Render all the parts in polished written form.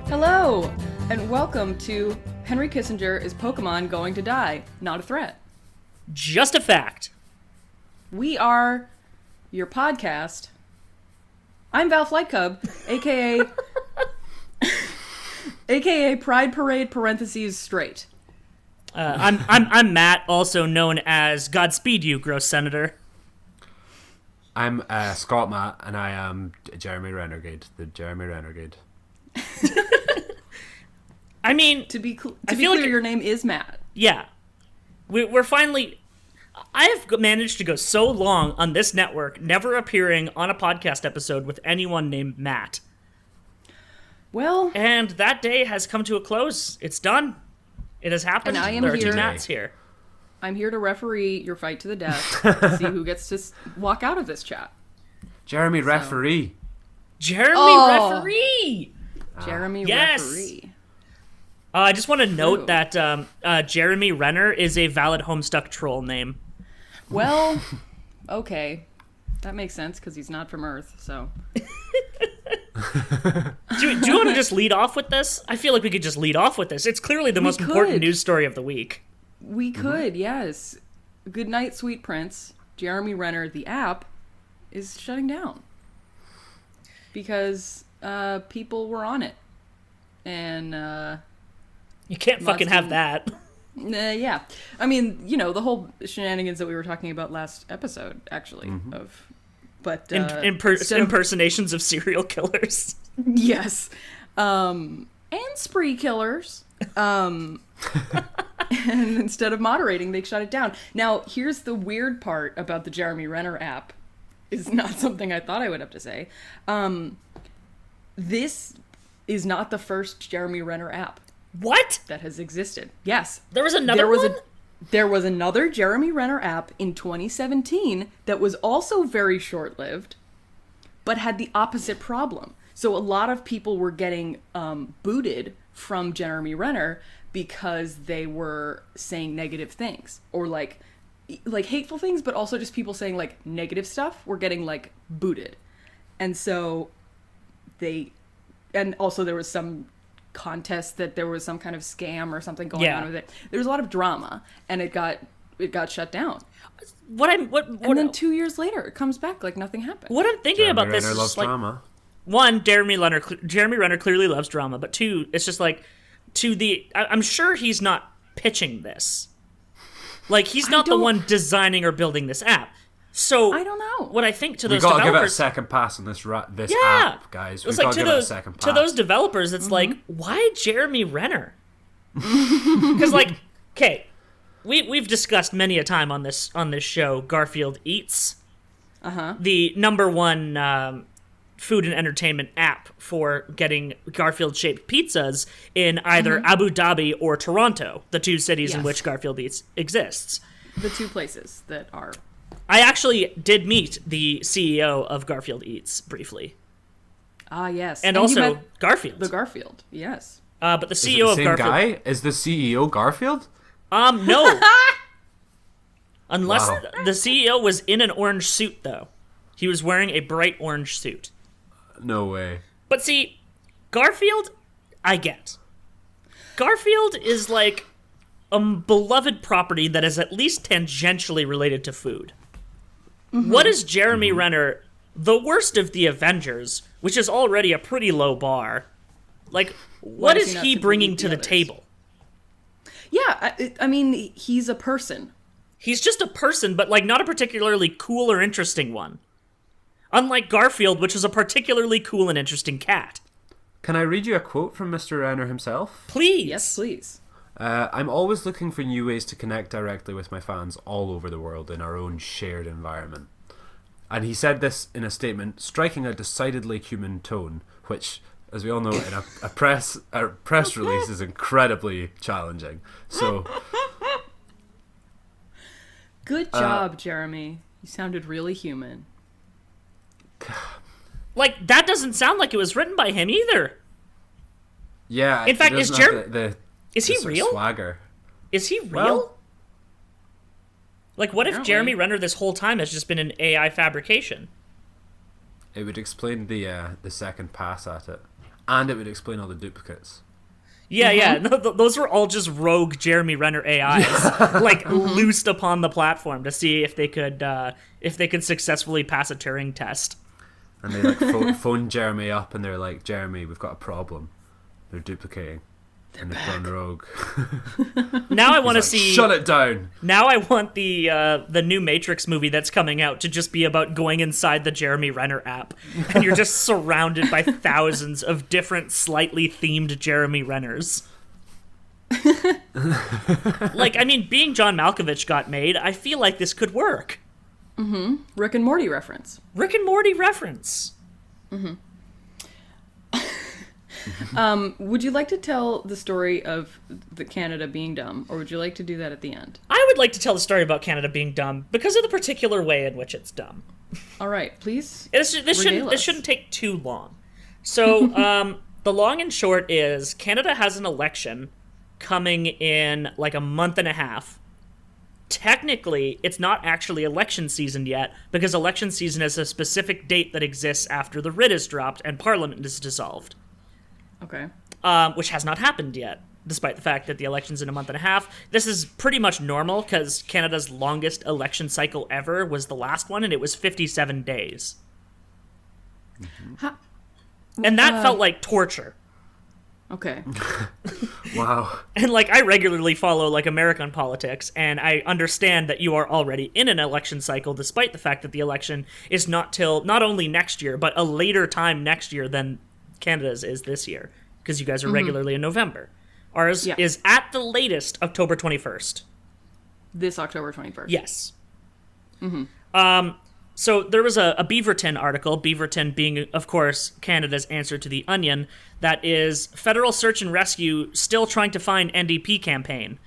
Hello, and welcome to Henry Kissinger Is Pokemon Going to Die? Not a Threat. Just a fact. We are your podcast. I'm Val Flight Cub, aka aka Pride Parade parentheses straight. I'm Matt, also known as Godspeed You, gross senator. I'm Scott Matt, and I am Jeremy Renegade, the Jeremy Renegade. I mean, To be clear, like your name is Matt. Yeah, we're finally. I have managed to go so long on this network, never appearing on a podcast episode with anyone named Matt. Well, And that day has come to a close. It's done. It has happened. And I am there are here. two Matts here. I'm here to referee your fight to the death to see who gets to walk out of this chat. Jeremy Referee. Jeremy Referee! Jeremy Yes. Referee. I just want to note True. that Jeremy Renner is a valid Homestuck troll name. Well, okay. That makes sense, because he's not from Earth, so... Do you want to just lead off with this? I feel like we could just lead off with this. It's clearly the most important could. news story of the week. We could, yes. Good night, Sweet Prince. Jeremy Renner The App is shutting down. Because people were on it. And, You can't fucking Must have that. yeah. I mean, you know, the whole shenanigans that we were talking about last episode, actually, of... But, instead of- Impersonations of serial killers. Yes. And spree killers. And instead of moderating, they shut it down. Now, here's the weird part about the Jeremy Renner app. Is not something I thought I would have to say. This is not the first Jeremy Renner app What? that has existed. Yes. There was another one? There was another Jeremy Renner app in 2017 that was also very short-lived, but had the opposite problem. So a lot of people were getting booted from Jeremy Renner because they were saying negative things, or like hateful things, but also just people saying like negative stuff were getting like booted. And so and also there was some contest that there was some kind of scam or something going on with it. There was a lot of drama, and it got shut down. And then 2 years later, it comes back like nothing happened. What I'm thinking Jeremy about this Renner is loves just like, drama. one, Jeremy Renner clearly loves drama, but two, it's just like, I'm sure he's not pitching this. Like, he's not the one designing or building this app. So I don't know. What I think to We those gotta developers, give it a second pass on this this yeah, app, guys. It's We like gotta give it a second pass. to those developers, it's like, why Jeremy Renner? Because like, okay, we've discussed many a time on this show Garfield Eats, the #1 food and entertainment app for getting Garfield-shaped pizzas in either Abu Dhabi or Toronto, the two cities in Yes. which Garfield Eats exists. The two places that are... I actually did meet the CEO of Garfield Eats briefly. Ah, yes. And you also met Garfield. the Garfield, yes. But the Is CEO it the of same Garfield... guy? Is the CEO Garfield? No. Unless Wow. the CEO was in an orange suit, though. He was wearing a bright orange suit. No way. But see, Garfield, I get. Garfield is like a beloved property that is at least tangentially related to food. What is Jeremy Renner, the worst of the Avengers, which is already a pretty low bar? Like, what is is he he not to bringing beat to the the others? table? Yeah, I mean, he's a person. He's just a person, but like not a particularly cool or interesting one. Unlike Garfield, which is a particularly cool and interesting cat. Can I read you a quote from Mr. Renner himself? Please. Yes, please. I'm always looking for new ways to connect directly with my fans all over the world in our own shared environment. And he said this in a statement, striking a decidedly human tone, which, as we all know, in a press release is incredibly challenging. So, Good job, Jeremy. You sounded really human. Like, that doesn't sound like it was written by him either. yeah. In fact, it is doesn't have Is the he sort of real? swagger. Is he real? Well, like, what if apparently. Jeremy Renner this whole time has just been an AI fabrication? It would explain the second pass at it. And it would explain all the duplicates. Yeah, yeah. No, those were all just rogue Jeremy Renner AIs, like loosed upon the platform to see if they could successfully pass a Turing test. And they like phone Jeremy up, and they're like, "Jeremy, we've got a problem. They're duplicating, and they've gone rogue." Now I want to see. Shut it down. Now I want the new Matrix movie that's coming out to just be about going inside the Jeremy Renner app, and you're just surrounded by thousands of different, slightly themed Jeremy Renners. Like, I mean, being John Malkovich got made, I feel like this could work. Mm-hmm. Rick and Morty reference. Rick and Morty reference. Mm-hmm. Would you like to tell the story of the Canada being dumb, or would you like to do that at the end? I would like to tell the story about Canada being dumb because of the particular way in which it's dumb. All right, please. This shouldn't take too long. So, the long and short is Canada has an election coming in like a month and a half. Technically, it's not actually election season yet, because election season is a specific date that exists after the writ is dropped and Parliament is dissolved. Okay. Which has not happened yet, despite the fact that the election's in a month and a half. This is pretty much normal, because Canada's longest election cycle ever was the last one, and it was 57 days. And that felt like torture. Okay. Wow. And, like, I regularly follow, like, American politics, and I understand that you are already in an election cycle, despite the fact that the election is not till, not only next year, but a later time next year than Canada's is this year, because you guys are regularly in November. Ours is at the latest October 21st. This October 21st. Yes. Mm-hmm. So there was a Beaverton article, Beaverton being, of course, Canada's answer to The Onion, that is Federal Search and Rescue still trying to find NDP campaign.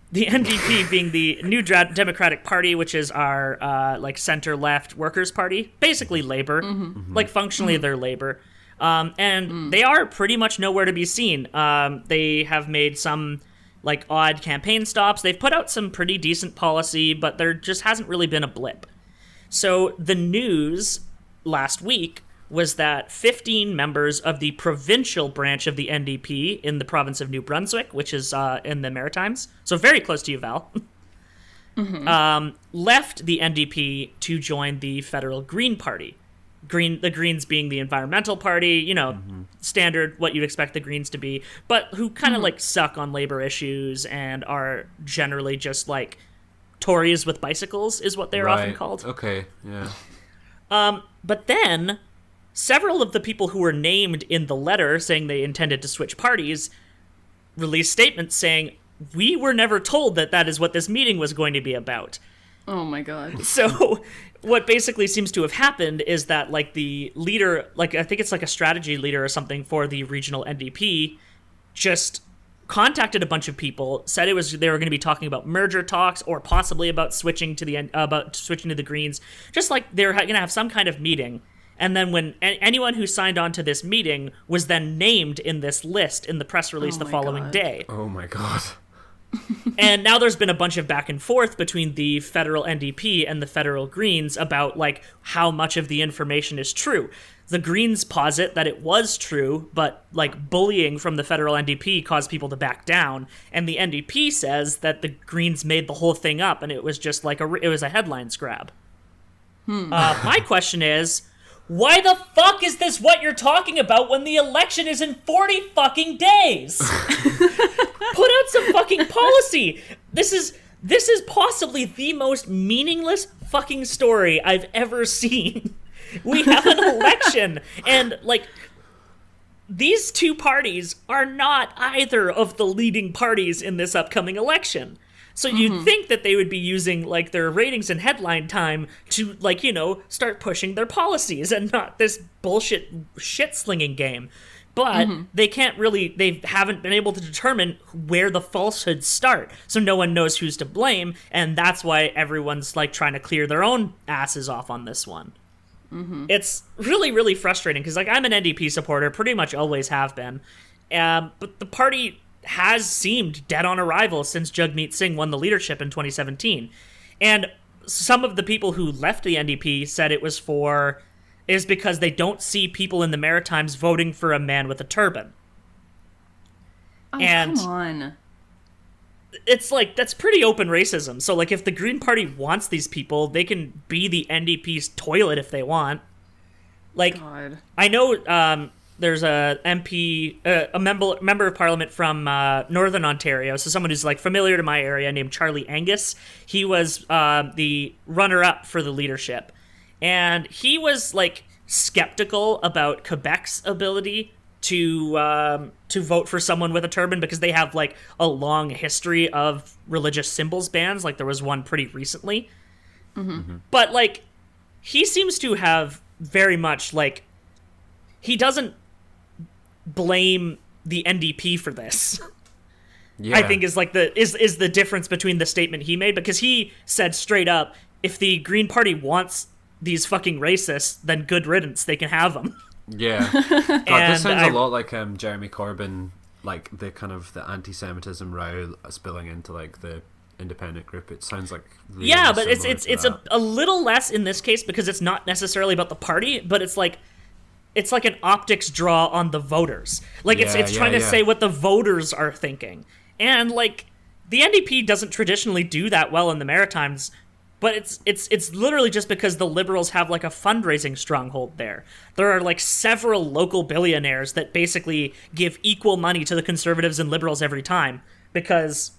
The NDP being the New Democratic Party, which is our like center-left workers' party, basically labor, like functionally they're labor. And they are pretty much nowhere to be seen. They have made some like odd campaign stops. They've put out some pretty decent policy, but there just hasn't really been a blip. So the news last week was that 15 members of the provincial branch of the NDP in the province of New Brunswick, which is in the Maritimes, so very close to you, Val, left the NDP to join the Federal Green Party. The Greens being the environmental party, you know, standard what you'd expect the Greens to be, but who kind of like suck on labor issues and are generally just like Tories with bicycles is what they're often called. Okay, yeah. But then several of the people who were named in the letter saying they intended to switch parties released statements saying, we were never told that that is what this meeting was going to be about. Oh my god. So what basically seems to have happened is that like the leader, like I think it's like a strategy leader or something for the regional NDP, just contacted a bunch of people, said they were going to be talking about merger talks or possibly about switching to the Greens, just like they're going to have some kind of meeting. And then when anyone who signed on to this meeting was then named in this list in the press release the following day. Oh my god. And now there's been a bunch of back and forth between the federal NDP and the federal Greens about like how much of the information is true. The Greens posit that it was true, but like bullying from the federal NDP caused people to back down. And the NDP says that the Greens made the whole thing up and it was just like it was a headlines grab. My question is, why the fuck is this what you're talking about when the election is in 40 fucking days? Put out some fucking policy. This is possibly the most meaningless fucking story I've ever seen. We have an election, and like these two parties are not either of the leading parties in this upcoming election. So you'd think that they would be using like their ratings and headline time to like, you know, start pushing their policies and not this bullshit shit-slinging game. But they haven't been able to determine where the falsehoods start. So no one knows who's to blame, and that's why everyone's like trying to clear their own asses off on this one. It's really, really frustrating because like I'm an NDP supporter, pretty much always have been. But the party has seemed dead on arrival since Jagmeet Singh won the leadership in 2017. And some of the people who left the NDP said it was for is because they don't see people in the Maritimes voting for a man with a turban. Oh, And come on. it's like, that's pretty open racism. So, like, if the Green Party wants these people, they can be the NDP's toilet if they want. Like, God. I know there's a MP, a member of Parliament from Northern Ontario, so someone who's, like, familiar to my area, named Charlie Angus. He was the runner-up for the leadership. And he was, like, skeptical about Quebec's ability to vote for someone with a turban because they have, like, a long history of religious symbols bans. Like, there was one pretty recently. Mm-hmm. But, like, he seems to have very much, like, he doesn't blame the NDP for this. Yeah. I think is, like, is the difference between the statement he made, because he said straight up, if the Green Party wants these fucking racists, then good riddance, they can have them. Yeah. God, this sounds a lot like Jeremy Corbyn, like the kind of the anti-Semitism row spilling into, like, the independent group. It sounds like really, yeah, but it's a little less in this case because it's not necessarily about the party, but it's like an optics draw on the voters. Like, it's trying to say what the voters are thinking. And, like, the NDP doesn't traditionally do that well in the Maritimes, but it's literally just because the Liberals have, like, a fundraising stronghold there. There are, like, several local billionaires that basically give equal money to the Conservatives and Liberals every time, because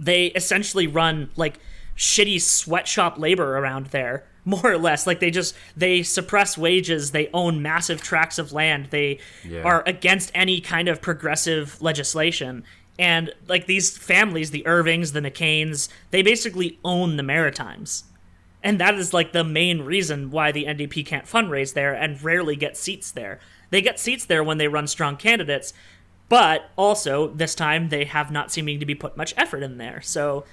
they essentially run, like, shitty sweatshop labor around there, more or less. Like, they suppress wages, they own massive tracts of land, they are against any kind of progressive legislation. And, like, these families, the Irvings, the McCains, they basically own the Maritimes. And that is, like, the main reason why the NDP can't fundraise there and rarely get seats there. They get seats there when they run strong candidates, but also, this time, they have not seeming to be put much effort in there. So,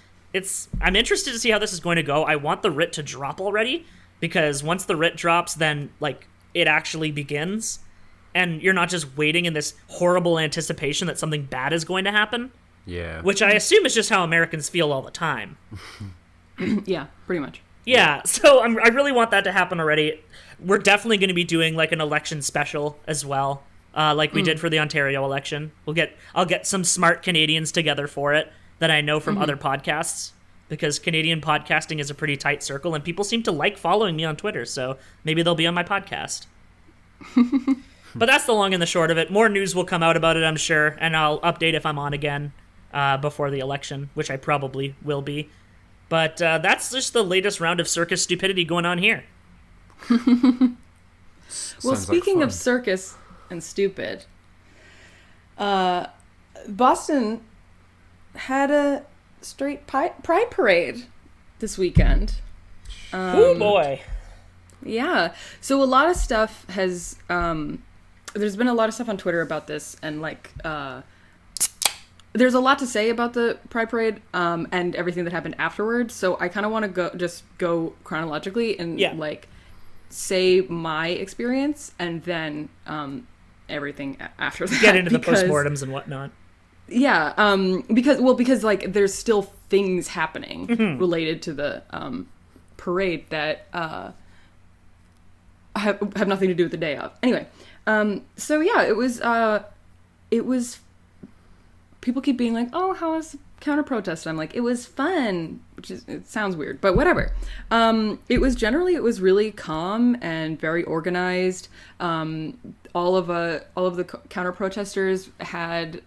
I'm interested to see how this is going to go. I want the writ to drop already, because once the writ drops, then, like, it actually begins. And you're not just waiting in this horrible anticipation that something bad is going to happen. Yeah. Which I assume is just how Americans feel all the time. Yeah, pretty much. Yeah, so I really want that to happen already. We're definitely going to be doing, like, an election special as well, like we did for the Ontario election. I'll get some smart Canadians together for it that I know from other podcasts, because Canadian podcasting is a pretty tight circle, and people seem to like following me on Twitter, so maybe they'll be on my podcast. But that's the long and the short of it. More news will come out about it, I'm sure, and I'll update if I'm on again before the election, which I probably will be. But that's just the latest round of circus stupidity going on here. Well, speaking of circus and stupid, Boston had a straight pride parade this weekend. Oh boy. Yeah. So a lot of stuff has... there's been a lot of stuff on Twitter about this, and, like, there's a lot to say about the Pride Parade and everything that happened afterwards. So I kind of want to go chronologically and like say my experience, and then everything after that. Get into the postmortems and whatnot. Yeah, because like there's still things happening related to the parade that have nothing to do with the day of. Anyway. So yeah, it was, people keep being like, oh, how was counter protest? I'm like, it was fun, it sounds weird, but whatever. It was really calm and very organized. All of the counter protesters had,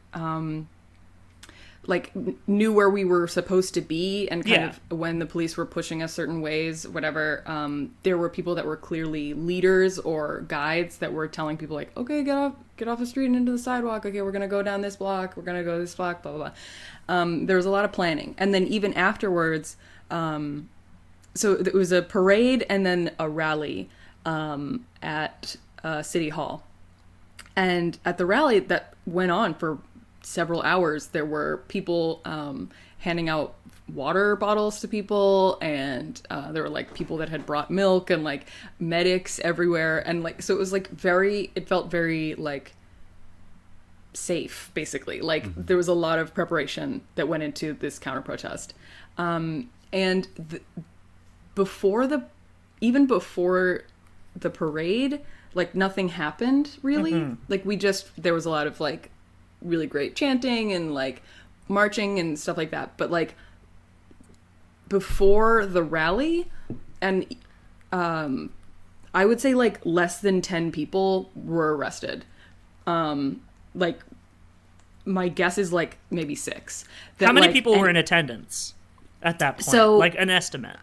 like, knew where we were supposed to be, and kind of when the police were pushing us certain ways, whatever, there were people that were clearly leaders or guides that were telling people, like, okay, get off the street and into the sidewalk. Okay, we're gonna go down this block. We're gonna go this block. Blah blah blah. There was a lot of planning, and then even afterwards, so it was a parade and then a rally at City Hall, and at the rally that went on for several hours, there were people handing out water bottles to people, and there were, like, people that had brought milk, and, like, medics everywhere, and, like, so it was, like, it felt very, like, safe, basically. Like, there was a lot of preparation that went into this counter protest, and even before the parade, like nothing happened really. Like there was a lot of like really great chanting and like marching and stuff like that. But like before the rally, and I would say like less than 10 people were arrested. Like my guess is like maybe 6. How many people were in attendance at that point? So, like an estimate.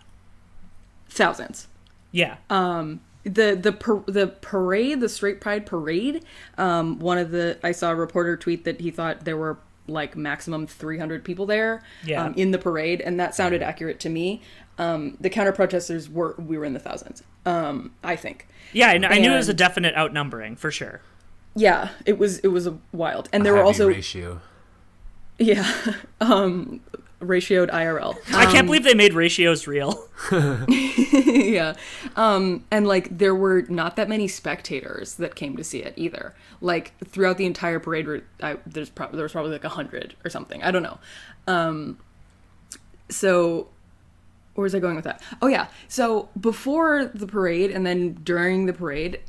Thousands. Yeah. The parade, the Straight Pride parade, I saw a reporter tweet that he thought there were like maximum 300 people there in the parade, and that sounded accurate to me. The counter protesters we were in the thousands, I think. Yeah, I knew it was a definite outnumbering for sure. Yeah, it was a wild, and there were also ratio. Yeah, ratioed IRL. I can't believe they made ratios real. Yeah, and like there were not that many spectators that came to see it either. Like throughout the entire parade, there was probably like 100 or something. I don't know. So where was I going with that? Oh yeah, so before the parade and then during the parade,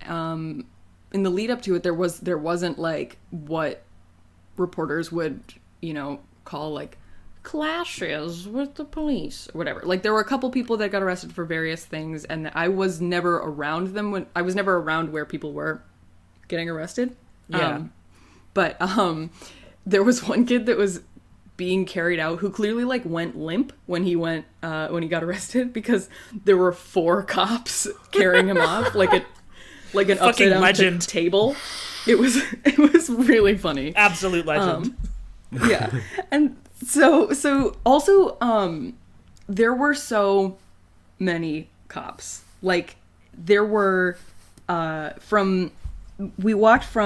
in the lead up to it, there wasn't like what reporters would, call like clashes with the police or whatever. Like there were a couple people that got arrested for various things, and I was never around them I was never around where people were getting arrested. Yeah. But there was one kid that was being carried out who clearly like went limp when he got arrested, because there were 4 cops carrying him off like an upside down legend table. It was really funny. Absolute legend. Yeah. And so also there were so many cops. Like there were we walked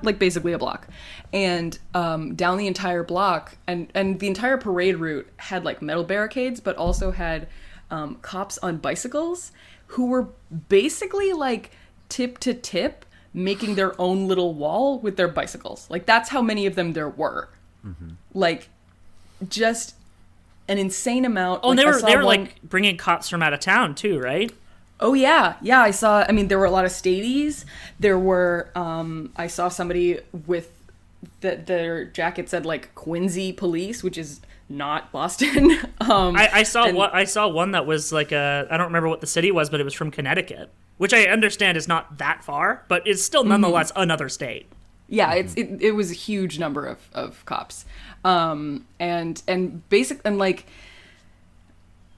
like basically a block, and down the entire block, and the entire parade route had like metal barricades, but also had cops on bicycles who were basically like tip to tip making their own little wall with their bicycles. Like that's how many of them there were. Like just an insane amount. Oh, like, they were like bringing cops from out of town too, right? Oh yeah, I mean there were a lot of stadies. There were I saw somebody with their jacket said like Quincy Police, which is not Boston. I saw one that was like I don't remember what the city was, but it was from Connecticut, which I understand is not that far, but it's still nonetheless another state. Yeah, it was a huge number of cops, and basic and like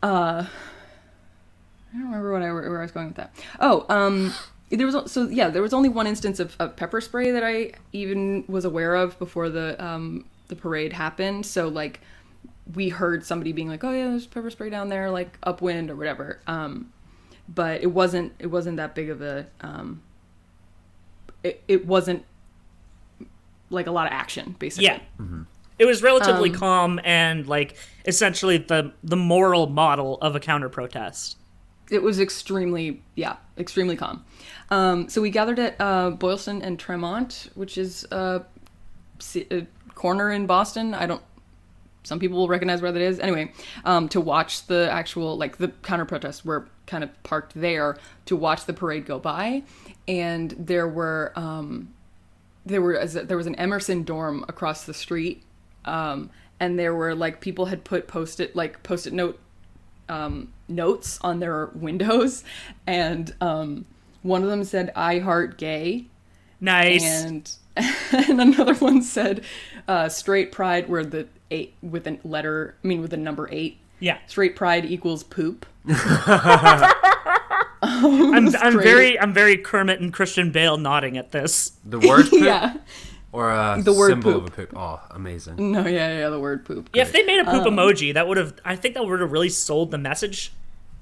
I don't remember where I was going with that. Oh, there was only one instance of pepper spray that I even was aware of before the parade happened. So like we heard somebody being like, "Oh yeah, there's pepper spray down there, like upwind or whatever." But it wasn't that big of a it wasn't like a lot of action basically. Yeah. It was relatively calm and like essentially the moral model of a counter protest. It was extremely calm. So we gathered at Boylston and Tremont, which is a corner in Boston. Some people will recognize where that is. Anyway, to watch the actual, like the counter protests were kind of parked there to watch the parade go by. And there was an Emerson dorm across the street. And there were like people had put post-it note notes on their windows, and one of them said "I heart gay." Nice. And another one said straight pride, where the 8 with the number 8. Yeah. Straight pride equals poop. I'm very Kermit and Christian Bale nodding at this. The word poop? Yeah. Or a the word symbol poop. of a poop. Oh, amazing. No, yeah, the word poop. Yeah, if they made a poop emoji, I think that would have really sold the message.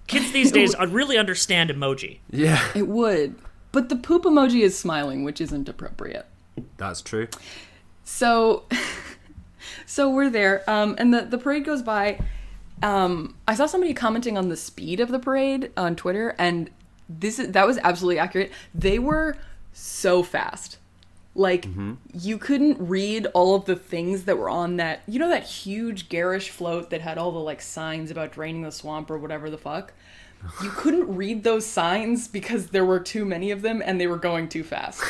Kids these days really understand emoji. Yeah. It would. But the poop emoji is smiling, which isn't appropriate. That's true. So we're there, and the parade goes by. I saw somebody commenting on the speed of the parade on Twitter, and that was absolutely accurate. They were so fast. Like, you couldn't read all of the things that were on that, that huge garish float that had all the, like, signs about draining the swamp or whatever the fuck? you couldn't read those signs because there were too many of them and they were going too fast.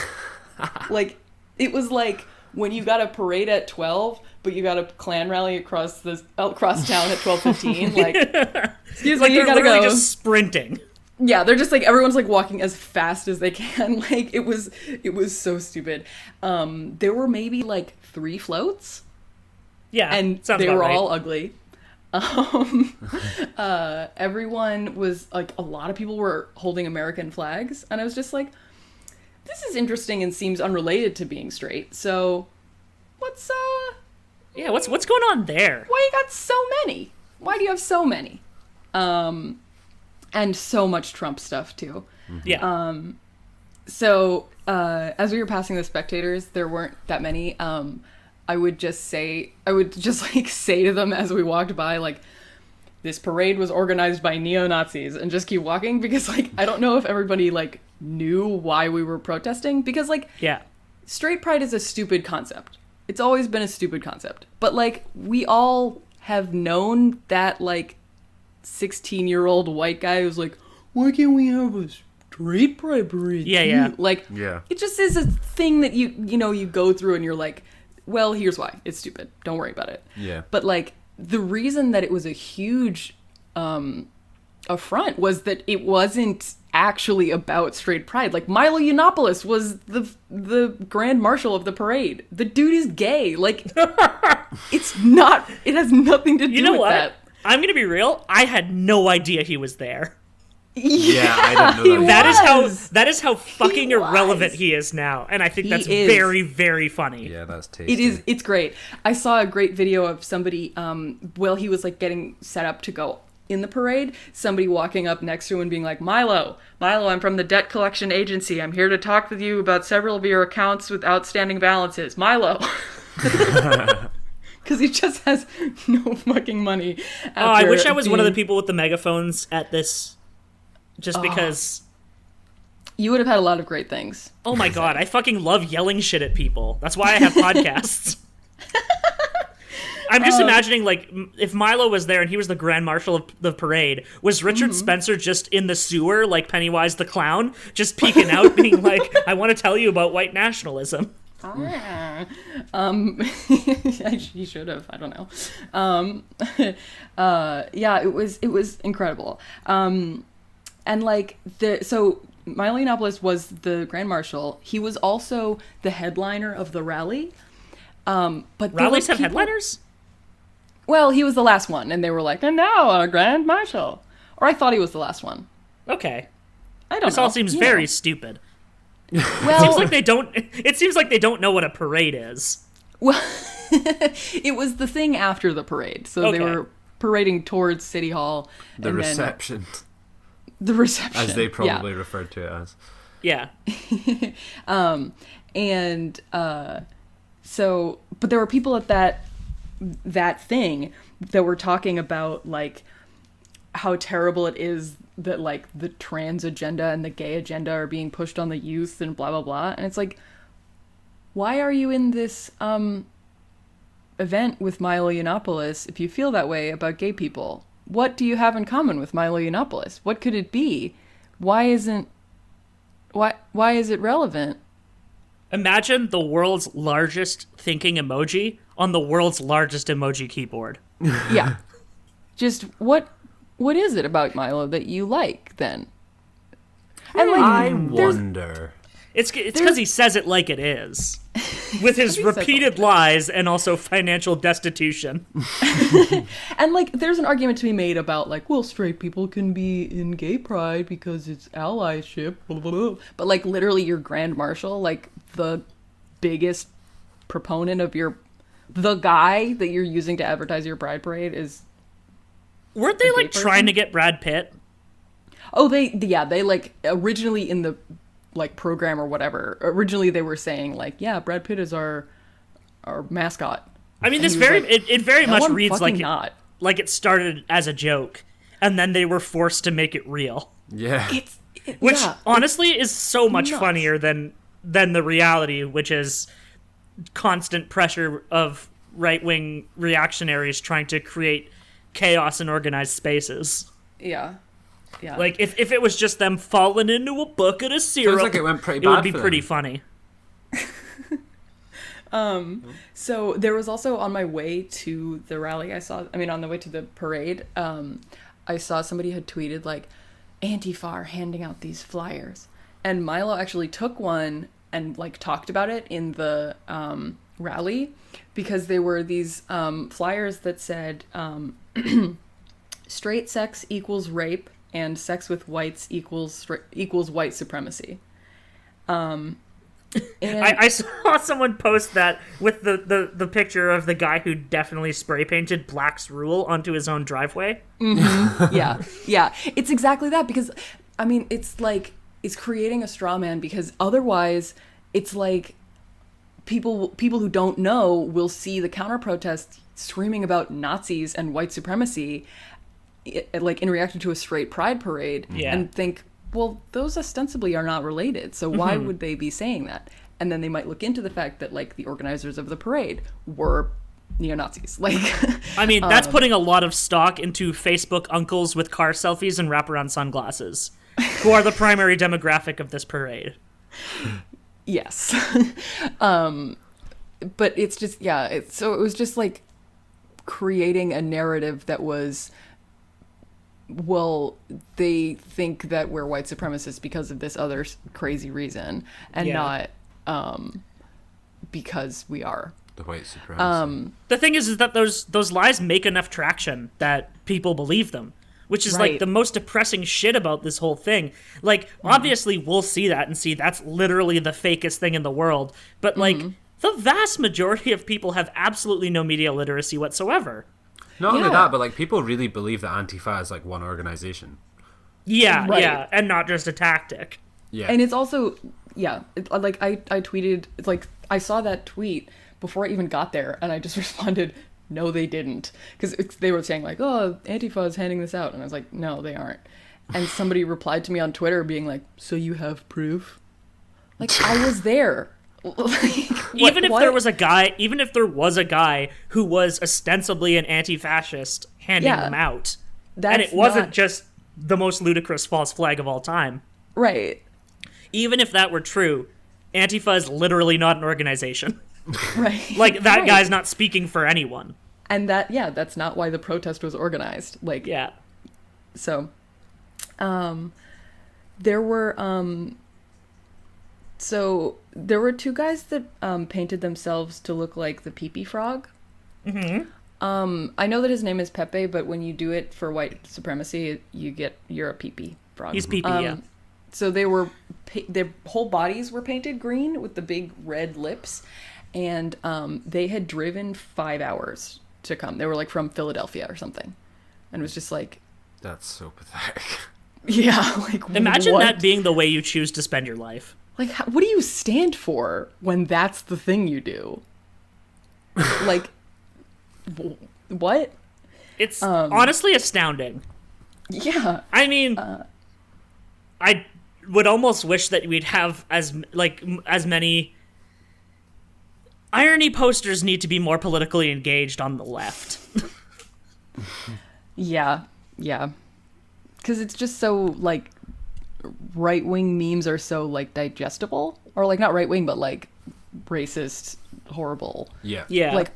Like, it was like when you got a parade at 12, but you got a Klan rally across town at 12:15. Like, excuse me, you gotta go. Just sprinting. Yeah, they're just like, everyone's like walking as fast as they can. Like, it was so stupid. There were maybe like 3 floats. Yeah, and they were all ugly. Everyone was like, a lot of people were holding American flags, and I was just like, this is interesting and seems unrelated to being straight. So, what's going on there? Why you got so many? Why do you have so many? And so much Trump stuff too. Yeah. So, as we were passing the spectators, there weren't that many. I would just say to them as we walked by, like, this parade was organized by neo-Nazis, and just keep walking, because, like, I don't know if everybody, like, knew why we were protesting, because, like, straight pride is a stupid concept. It's always been a stupid concept. But, like, we all have known that, like, 16-year-old white guy who's like, why can't we have a straight pride parade? Yeah. Like, it just is a thing that you go through, and you're like, well, here's why. It's stupid. Don't worry about it. Yeah. But, like, the reason that it was a huge affront was that it wasn't actually about straight pride. Like, Milo Yiannopoulos was the grand marshal of the parade. The dude is gay. Like, it's not. It has nothing to do with that. I'm gonna be real. I had no idea he was there. Yeah, I didn't know that. That is how fucking irrelevant he is now, and I think that's very, very funny. Yeah, that's tasty. It's great. I saw a great video of somebody while he was like getting set up to go in the parade, somebody walking up next to him and being like, Milo, I'm from the debt collection agency. I'm here to talk with you about several of your accounts with outstanding balances. Milo. Because he just has no fucking money. I wish I was one of the people with the megaphones at this. Just because... You would have had a lot of great things. Oh my god, I fucking love yelling shit at people. That's why I have podcasts. I'm just imagining, like, if Milo was there and he was the Grand Marshal of the parade, was Richard Spencer just in the sewer, like Pennywise the Clown, just peeking out, being like, I want to tell you about white nationalism. He should have. I don't know. Yeah, it was incredible. And like so Milo Yiannopoulos was the Grand Marshal. He was also the headliner of the rally. But rallies have headliners? Well, he was the last one, and they were like, and now our Grand Marshal. Or I thought he was the last one. Okay. I don't know. This all seems very stupid. Well, it seems like they don't know what a parade is. Well, it was the thing after the parade. So they were parading towards City Hall. The reception. The reception. As they probably referred to it as. Yeah. So, but there were people at that thing that were talking about, like, how terrible it is that, like, the trans agenda and the gay agenda are being pushed on the youth and blah, blah, blah. And it's like, why are you in this event with Milo Yiannopoulos if you feel that way about gay people? What do you have in common with Milo Yiannopoulos? What could it be? Why is it relevant? Imagine the world's largest thinking emoji on the world's largest emoji keyboard. Yeah. Just what is it about Milo that you like then? And like, I wonder. It's because he says it like it is. With his repeated lies and also financial destitution. And, like, there's an argument to be made about, like, well, straight people can be in gay pride because it's allyship, blah, blah, blah. But, like, literally your Grand Marshal, like, the biggest proponent of the guy that you're using to advertise your pride parade is... Weren't they, like, trying to get Brad Pitt? Oh, they, like, originally in the... like program or whatever. Originally they were saying like, yeah, Brad Pitt is our mascot. I mean, this it very much reads like it started as a joke and then they were forced to make it real. Yeah. Which honestly is so much funnier than the reality, which is constant pressure of right-wing reactionaries trying to create chaos in organized spaces. Yeah. Yeah. Like, if it was just them falling into a bucket of syrup, Sounds like it went pretty it bad would be for pretty them. funny. So there was also on my way to the rally on the way to the parade, I saw somebody had tweeted like, Antifa are handing out these flyers. And Milo actually took one and like talked about it in the rally, because they were these flyers that said straight sex equals rape and sex with whites equals white supremacy. And I saw someone post that with the picture of the guy who definitely spray painted Black's Rule onto his own driveway. yeah, it's exactly that, because I mean it's like it's creating a straw man, because otherwise it's like people who don't know will see the counter protest screaming about Nazis and white supremacy like in reaction to a straight pride parade, and think, well, those ostensibly are not related, so why would they be saying that? And then they might look into the fact that like the organizers of the parade were neo-Nazis. Like, I mean, that's putting a lot of stock into Facebook uncles with car selfies and wraparound sunglasses, who are the primary demographic of this parade. Yes. But it's just, so it was just like creating a narrative that was, well, they think that we're white supremacists because of this other crazy reason, and not because we are. The white supremacy. The thing is that those lies make enough traction that people believe them, which is like the most depressing shit about this whole thing. Like, obviously we'll see that and see that's literally the fakest thing in the world, but like the vast majority of people have absolutely no media literacy whatsoever. Not only that, but like people really believe that Antifa is like one organization. Yeah, and not just a tactic. Yeah. And it's also, like I tweeted, it's like I saw that tweet before I even got there, and I just responded, no, they didn't. Because they were saying like, oh, Antifa is handing this out. And I was like, no, they aren't. And somebody replied to me on Twitter being like, so you have proof? Like, I was there. Even if there was a guy who was ostensibly an anti-fascist handing them out, and it wasn't just the most ludicrous false flag of all time. Right. Even if that were true, Antifa is literally not an organization. Right. Like, that guy's not speaking for anyone. And that's not why the protest was organized. Like, so, there were, there were two guys that painted themselves to look like the Pee-Pee Frog. I know that his name is Pepe, but when you do it for white supremacy, you're a Pee-Pee Frog. He's Pee-Pee, So their whole bodies were painted green with the big red lips, and they had driven 5 hours to come. They were like from Philadelphia or something, and it was just like, that's so pathetic. Yeah, like, imagine that being the way you choose to spend your life. Like, what do you stand for when that's the thing you do? Like, what? It's honestly astounding. Yeah. I mean, I would almost wish that we'd have as many irony posters need to be more politically engaged on the left. Yeah. Because it's just so, like, right-wing memes are so, like, digestible. Or, like, not right-wing, but, like, racist, horrible. Yeah. Like,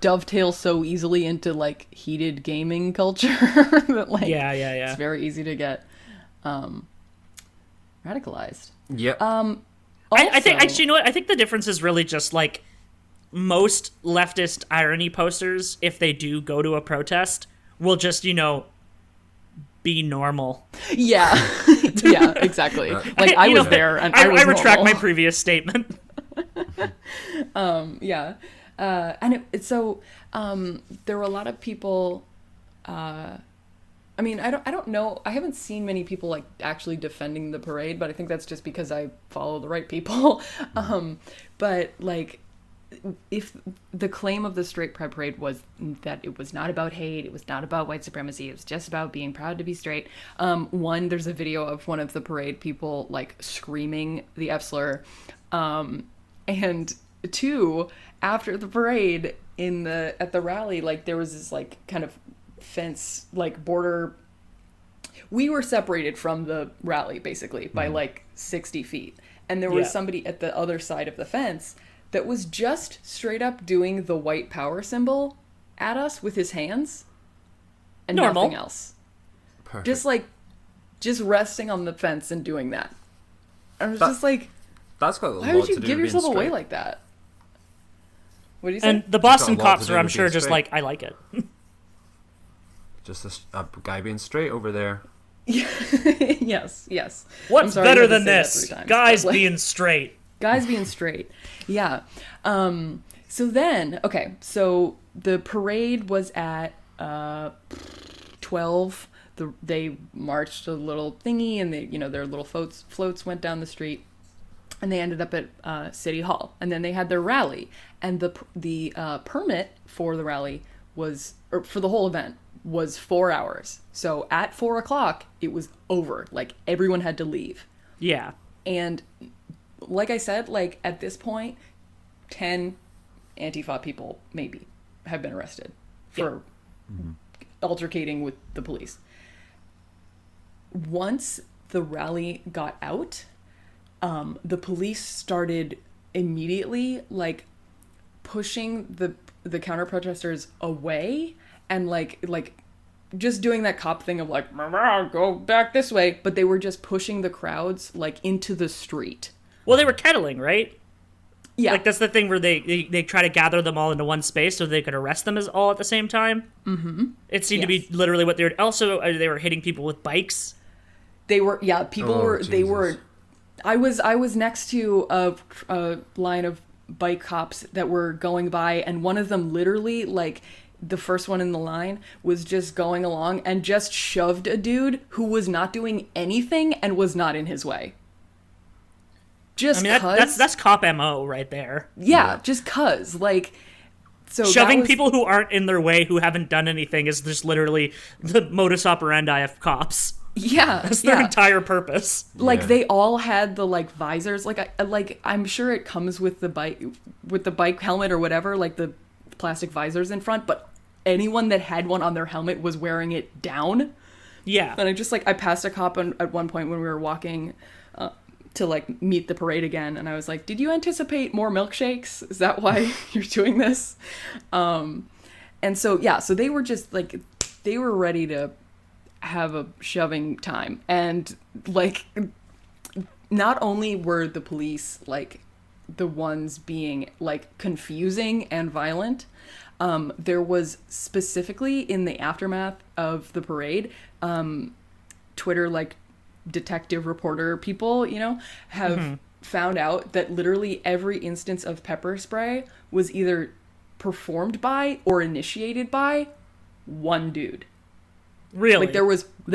dovetail so easily into, like, heated gaming culture that, like, it's very easy to get radicalized. Yep. I think, actually, you know what? I think the difference is really just, like, most leftist irony posters, if they do go to a protest, will just, be normal. Yeah. Yeah, exactly. Like, I was there, and I was retract normal. my previous statement. Yeah. And there were a lot of people, I mean, I don't know, I haven't seen many people, like, actually defending the parade, but I think that's just because I follow the right people. But, like, if the claim of the straight pride parade was that it was not about hate, it was not about white supremacy, it was just about being proud to be straight. One, there's a video of one of the parade people, like, screaming the F slur. And two, after the parade at the rally, like, there was this, like, kind of fence, like, border we were separated from the rally basically by like 60 feet. And there was somebody at the other side of the fence that was just straight up doing the white power symbol at us with his hands and nothing else. Perfect. Just resting on the fence and doing that. I was just like, that's got a lot why would to you do give with yourself being away straight. like that? What do you say? And the Boston Got a lot cops to are, do I'm with sure, being just straight. like, I like it. Just a guy being straight over there. Yes. What's I'm sorry I better had to than say that this? 3 times, Guys but, like, being straight. Guys being straight. Yeah. So then, okay, so the parade was at 12. They marched a little thingy, and their little floats went down the street, and they ended up at City Hall. And then they had their rally, and the permit for the rally for the whole event was 4 hours. So at 4 o'clock, it was over. Like, everyone had to leave. Yeah. And like I said, like, at this point, 10 Antifa people maybe have been arrested for altercating with the police. Once the rally got out, the police started immediately, like, pushing the counter protesters away and like just doing that cop thing of like, go back this way, but they were just pushing the crowds like into the street. Well, they were kettling, right? Yeah. Like, that's the thing where they try to gather them all into one space so they could arrest them all at the same time. Mm-hmm. It seemed to be literally what they were... Also, they were hitting people with bikes. They were... Yeah, people were... Jesus. They were... I was next to a line of bike cops that were going by, and one of them literally, like, the first one in the line was just going along and just shoved a dude who was not doing anything and was not in his way. Just that's cop MO right there. Yeah, just cuz. Like, so shoving people who aren't in their way, who haven't done anything, is just literally the modus operandi of cops. Yeah. That's their entire purpose. Like, they all had the, like, visors. Like, I'm sure it comes with the bike helmet or whatever, like the plastic visors in front, but anyone that had one on their helmet was wearing it down. Yeah. And I passed a cop at one point when we were walking to, like, meet the parade again, and I was like, did you anticipate more milkshakes? Is that why you're doing this? And so, yeah, so they were just, like, they were ready to have a shoving time. And, like, not only were the police, like, the ones being, like, confusing and violent, there was specifically in the aftermath of the parade, Twitter, like, detective reporter people, have found out that literally every instance of pepper spray was either performed by or initiated by one dude. Really? Like, there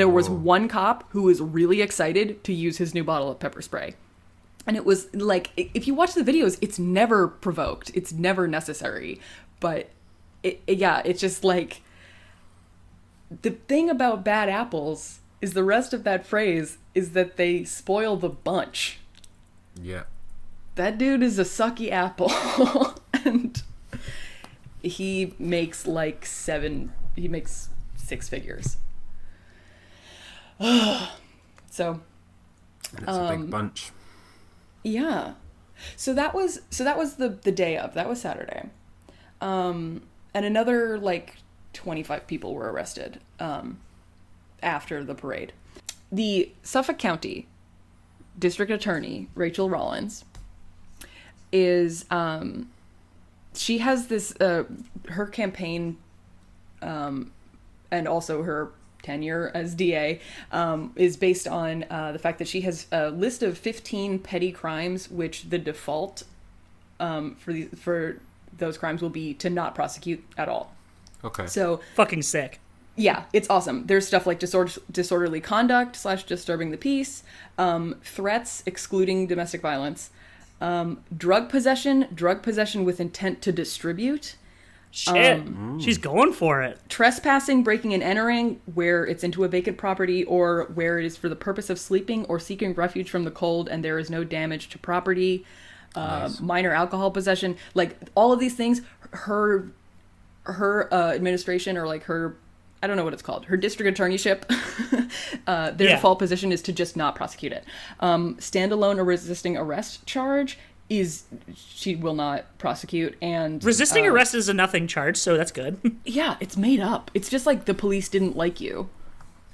was one cop who was really excited to use his new bottle of pepper spray. And it was like, if you watch the videos, it's never provoked. It's never necessary. But it's just like, the thing about bad apples is the rest of that phrase is that they spoil the bunch. Yeah. That dude is a sucky apple. And he makes six figures. So, And it's a big bunch. yeah. So that was the day of. That was Saturday. And another, like, 25 people were arrested after the parade. The Suffolk County District Attorney, Rachel Rollins, is she has this her campaign and also her tenure as DA is based on the fact that she has a list of 15 petty crimes, which the default for those crimes will be to not prosecute at all. Okay. So Fucking sick. yeah, it's awesome. There's stuff like disorderly conduct / disturbing the peace, threats excluding domestic violence, drug possession with intent to distribute. Shit. She's going for it. Trespassing, breaking and entering, where it's into a vacant property or where it is for the purpose of sleeping or seeking refuge from the cold and there is no damage to property. Nice. Minor alcohol possession, like all of these things, her administration or like her I don't know what it's called. Her district attorneyship. Their default position is to just not prosecute it. Standalone or resisting arrest charge is she will not prosecute. And resisting arrest is a nothing charge, so that's good. Yeah, it's made up. It's just like the police didn't like you.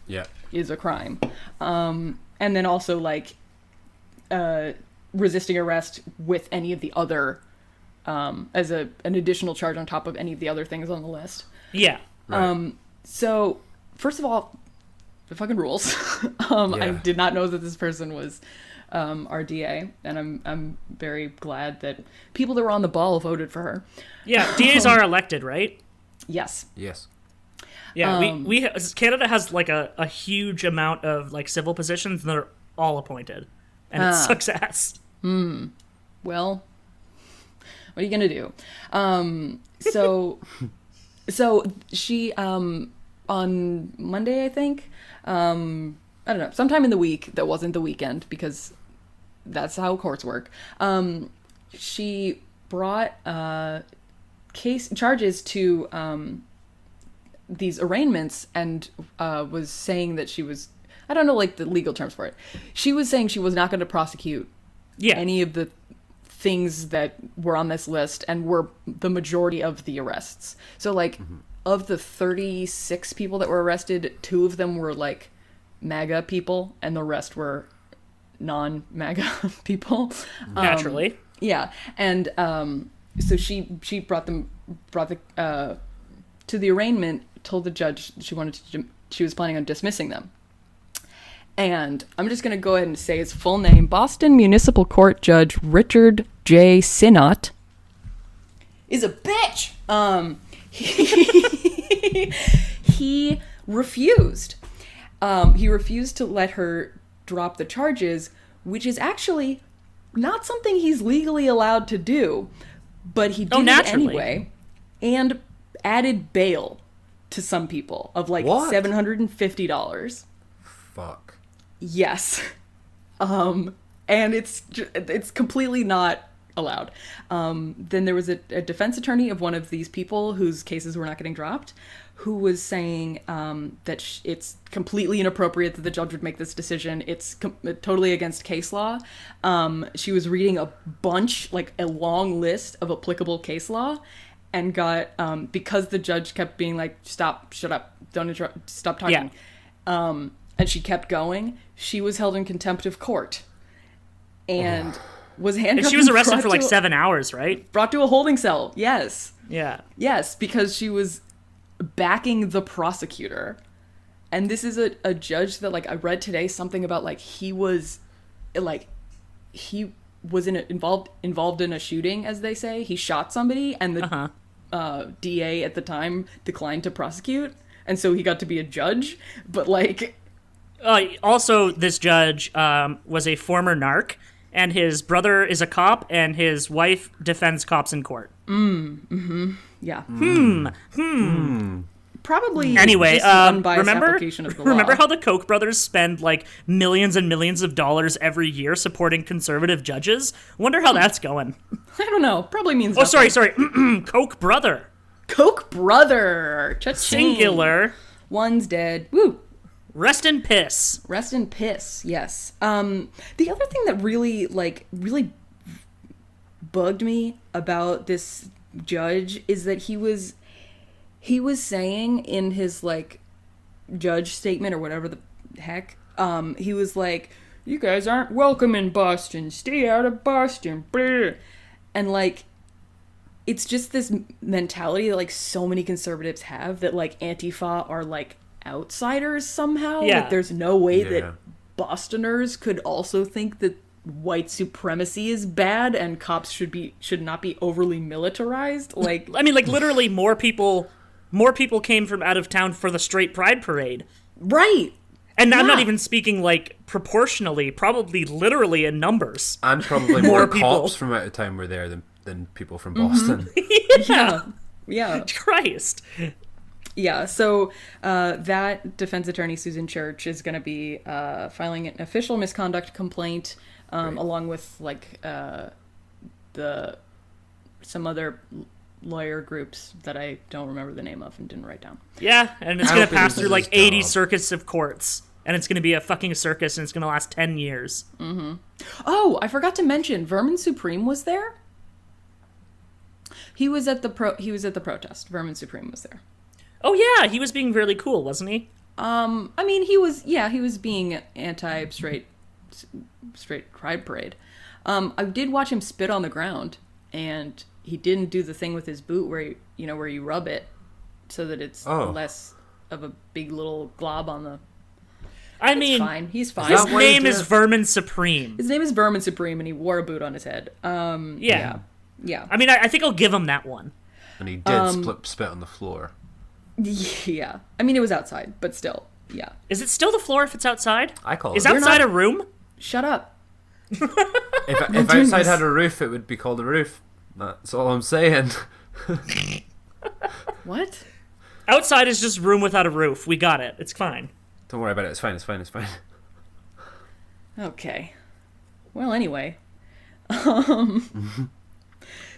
Yeah. Is a crime. And then also like resisting arrest with any of the other as an additional charge on top of any of the other things on the list. Yeah. Right. So first of all, the fucking rules. I did not know that this person was our DA, and I'm very glad that people that were on the ball voted for her. Yeah, DAs are elected, right? Yes. Yes. Yeah, we Canada has like a huge amount of like civil positions that are all appointed, and it sucks ass. Well, what are you gonna do? So she on Monday, I think. I don't know, sometime in the week that wasn't the weekend, because that's how courts work. She brought charges to these arraignments and was saying that she was, I don't know like the legal terms for it. She was saying she was not going to prosecute any of the things that were on this list and were the majority of the arrests. So like of the 36 people that were arrested, 2 of them were like MAGA people and the rest were non-MAGA people. Naturally. Yeah. And so she brought the to the arraignment, told the judge she was planning on dismissing them. And I'm just going to go ahead and say his full name. Boston Municipal Court Judge Richard J. Sinnott is a bitch. He refused. He refused to let her drop the charges, which is actually not something he's legally allowed to do. But he did it anyway. And added bail to some people of like $750. Fuck. Yes. And it's completely not allowed. Then there was a defense attorney of one of these people whose cases were not getting dropped, who was saying that it's completely inappropriate that the judge would make this decision. It's totally against case law. She was reading a bunch, like a long list of applicable case law, and got, because the judge kept being like, stop, shut up, don't interrupt, stop talking. Yeah. And she kept going. She was held in contempt of court and was handcuffed. And she was arrested for like 7 hours, right? Brought to a holding cell. Yes. Yeah. Yes, because she was backing the prosecutor. And this is a judge that, like, I read today something about, like, he was involved in a shooting, as they say. He shot somebody, and the DA at the time declined to prosecute, and so he got to be a judge. But like, also this judge was a former narc, and his brother is a cop, and his wife defends cops in court. Yeah. Probably. Anyway, remember how the Koch brothers spend like millions and millions of dollars every year supporting conservative judges? Wonder how that's going. I don't know. Probably means nothing. Sorry. Koch brother. Koch brother. Cha-ching. Singular. One's dead. Woo. Rest in piss. Rest in piss. Yes. The other thing that really bugged me about this judge is that he was saying in his like judge statement or whatever the heck, he was like, you guys aren't welcome in Boston, stay out of Boston. Blah. And like, it's just this mentality that like so many conservatives have, that like Antifa are like outsiders somehow. Yeah. Like there's no way that Bostoners could also think that white supremacy is bad and cops should not be overly militarized. Like, I mean, like literally more people came from out of town for the straight pride parade. Right. And I'm not even speaking like proportionally, probably literally in numbers. And probably more cops from out of town were there than people from Boston. Yeah. Christ. Yeah, so that defense attorney, Susan Church, is going to be filing an official misconduct complaint, along with like some other lawyer groups that I don't remember the name of and didn't write down. Yeah, and it's I going hope to he pass does through like his 80 job. circuits of courts. And it's going to be a fucking circus, and it's going to last 10 years. Oh, I forgot to mention, Vermin Supreme was there. He was at the protest. Vermin Supreme was there. Oh yeah, he was being really cool, wasn't he? I mean, he was being anti-straight pride parade. I did watch him spit on the ground, and he didn't do the thing with his boot where you rub it so that it's less of a big little glob on the. I mean, fine. He's fine. His that why he name did is it? Vermin Supreme. His name is Vermin Supreme, and he wore a boot on his head. Yeah. Yeah. I mean, I think I'll give him that one. And he did spit on the floor. Yeah. I mean, it was outside, but still. Yeah. Is it still the floor if it's outside? I call Is it. outside a room? Shut up. If doing outside this. had a roof, it would be called a roof. That's all I'm saying. What? Outside is just room without a roof. We got it. It's fine. Don't worry about it. It's fine. It's fine. It's fine. Okay. Well, anyway.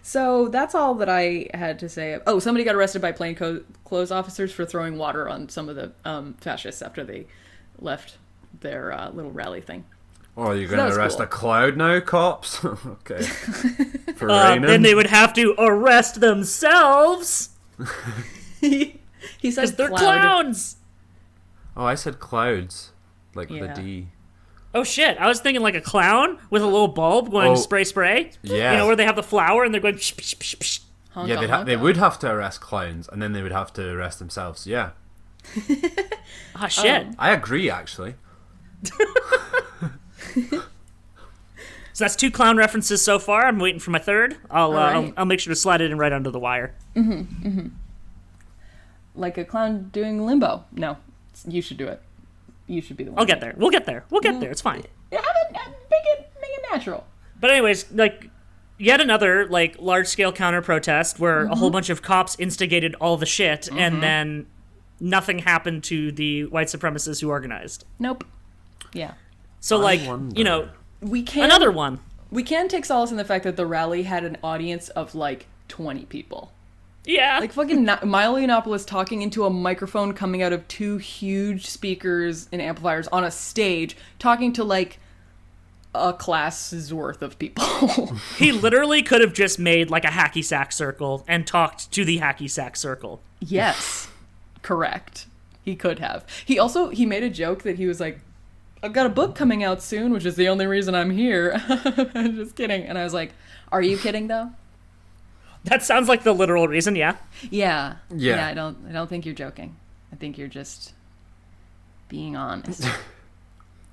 So that's all that I had to say. Oh, somebody got arrested by plainclothes officers for throwing water on some of the fascists after they left their little rally thing. Oh, you're that going was to arrest cool. a cloud now, cops? Okay. For raining? Then they would have to arrest themselves He says because they're cloud. clowns. Oh, I said clouds. Like Yeah. the D. Oh shit! I was thinking like a clown with a little bulb going Oh. spray. Yeah. You know where they have the flower and they're going. Psh, psh, psh, psh. Honka, Yeah, they honka. would have to arrest clowns, and then they would have to arrest themselves. Yeah. Ah shit! I agree, actually. So that's 2 clown references so far. I'm waiting for my third. right. I'll make sure to slide it in right under the wire. Like a clown doing limbo. No, you should do it. You should be the one. I'll get there. We'll get there. We'll get there. It's fine. Yeah, make it natural. But anyways, like yet another like large scale counter protest where a whole bunch of cops instigated all the shit and then nothing happened to the white supremacists who organized. Nope. Yeah. So like, wonder. you know, We can another one. We can take solace in the fact that the rally had an audience of like 20 people. Yeah. Like fucking Milo Yiannopoulos talking into a microphone coming out of 2 huge speakers and amplifiers on a stage, talking to like a class's worth of people. He literally could have just made like a hacky sack circle and talked to the hacky sack circle. Yes. Correct. He could have. He made a joke that he was like, I've got a book coming out soon, which is the only reason I'm here. I'm just kidding. And I was like, are you kidding though? That sounds like the literal reason, yeah. Yeah. Yeah. I don't think you're joking. I think you're just being honest.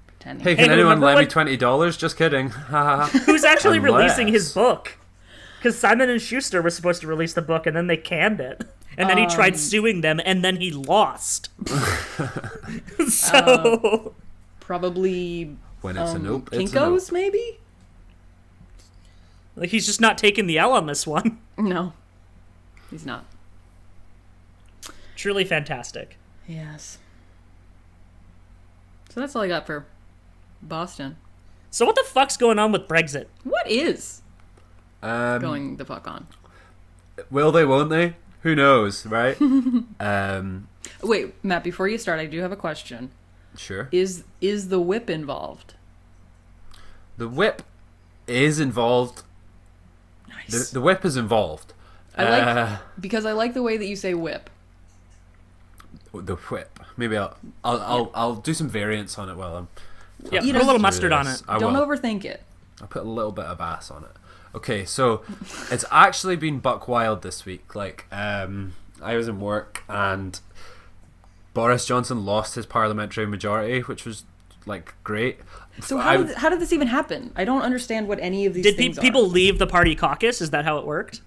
Pretending. Hey, can Hey, anyone remember lend when- me $20 Just kidding. Who's actually Unless- releasing his book? Because Simon and Schuster were supposed to release the book and then they canned it. And then he tried suing them and then he lost. So Probably When it's a nope, it's a Kinko's, nope. maybe? like he's just not taking the L on this one. No. He's not. Truly fantastic. Yes. So that's all I got for Boston. So what the fuck's going on with Brexit? What is Um, going the fuck on? will they, won't they? Who knows, right? Wait, Matt, before you start, I do have a question. Sure. Is the whip involved? The whip is involved. Nice. The whip is involved. Because I like the way that you say whip. The whip. Maybe I'll do some variants on it while I'm. Yeah, You put know, a little through mustard on this. it. I Don't will. overthink it. I'll put a little bit of ass on it. Okay, so it's actually been buck wild this week. Like, I was in work and Boris Johnson lost his parliamentary majority, which was like great. So how did this even happen? I don't understand what any of these Did things people are. leave the party caucus? Is that how it worked?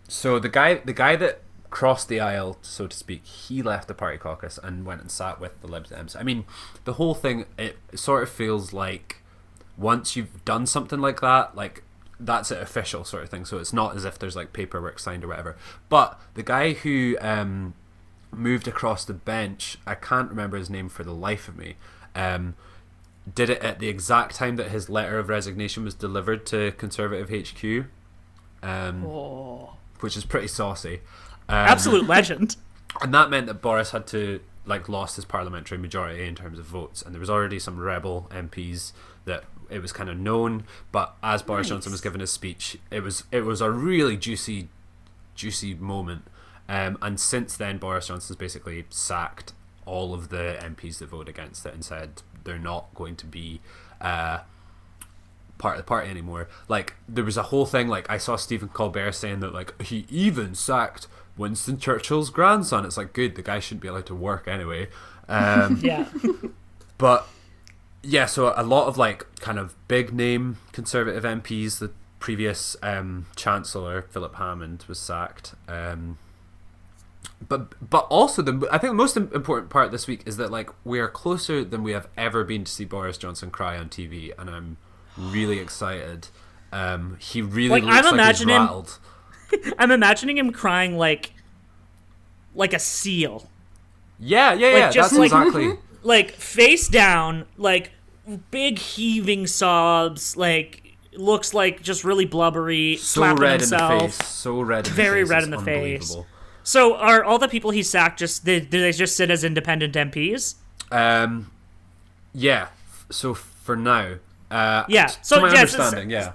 So the guy that crossed the aisle, so to speak, he left the party caucus and went and sat with the Lib Dems. I mean, the whole thing, it sort of feels like once you've done something like that, like that's it official sort of thing. So it's not as if there's like paperwork signed or whatever. But the guy who moved across the bench, I can't remember his name for the life of me, did it at the exact time that his letter of resignation was delivered to Conservative HQ. which is pretty saucy. Absolute legend. And that meant that Boris had to lost his parliamentary majority in terms of votes, and there was already some rebel MPs that it was kind of known. But as Boris Johnson was giving his speech, it was a really juicy moment. And since then, Boris Johnson's basically sacked all of the MPs that voted against it and said they're not going to be part of the party anymore. There was a whole thing, I saw Stephen Colbert saying that he even sacked Winston Churchill's grandson. It's good, the guy shouldn't be allowed to work anyway. Yeah. But yeah, so a lot of kind of big name Conservative MPs. The previous Chancellor Philip Hammond was sacked. But also I think the most important part this week is that we are closer than we have ever been to see Boris Johnson cry on TV, and I'm really excited. He really looks he's rattled. I'm imagining him crying like a seal. Yeah. Just that's exactly. Face down, big heaving sobs, looks just really blubbery, so slapping red himself. in the face. So red in the face. Very red in the face. So are all the people he sacked do they just sit as independent MPs? Yeah. So for now. Yeah. So to my understanding, yeah.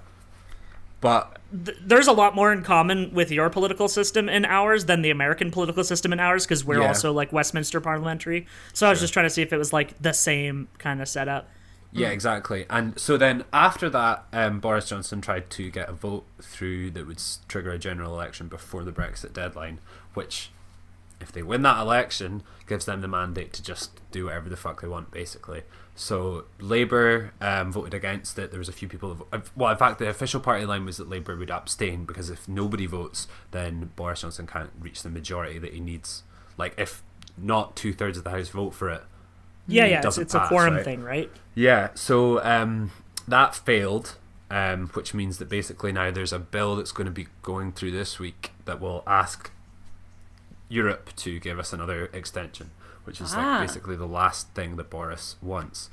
But there's a lot more in common with your political system and ours than the American political system and ours, because we're also Westminster parliamentary. So I was just trying to see if it was the same kind of setup. Yeah, exactly. And so then after that, Boris Johnson tried to get a vote through that would trigger a general election before the Brexit deadline, which, if they win that election, gives them the mandate to just do whatever the fuck they want, basically. So Labour voted against it. There was a few people in fact, the official party line was that Labour would abstain, because if nobody votes, then Boris Johnson can't reach the majority that he needs. If not 2/3 of the House vote for it, it's a quorum thing, right? Yeah, so that failed, which means that basically now there's a bill that's going to be going through this week that will ask Europe to give us another extension, which is basically the last thing that Boris wants.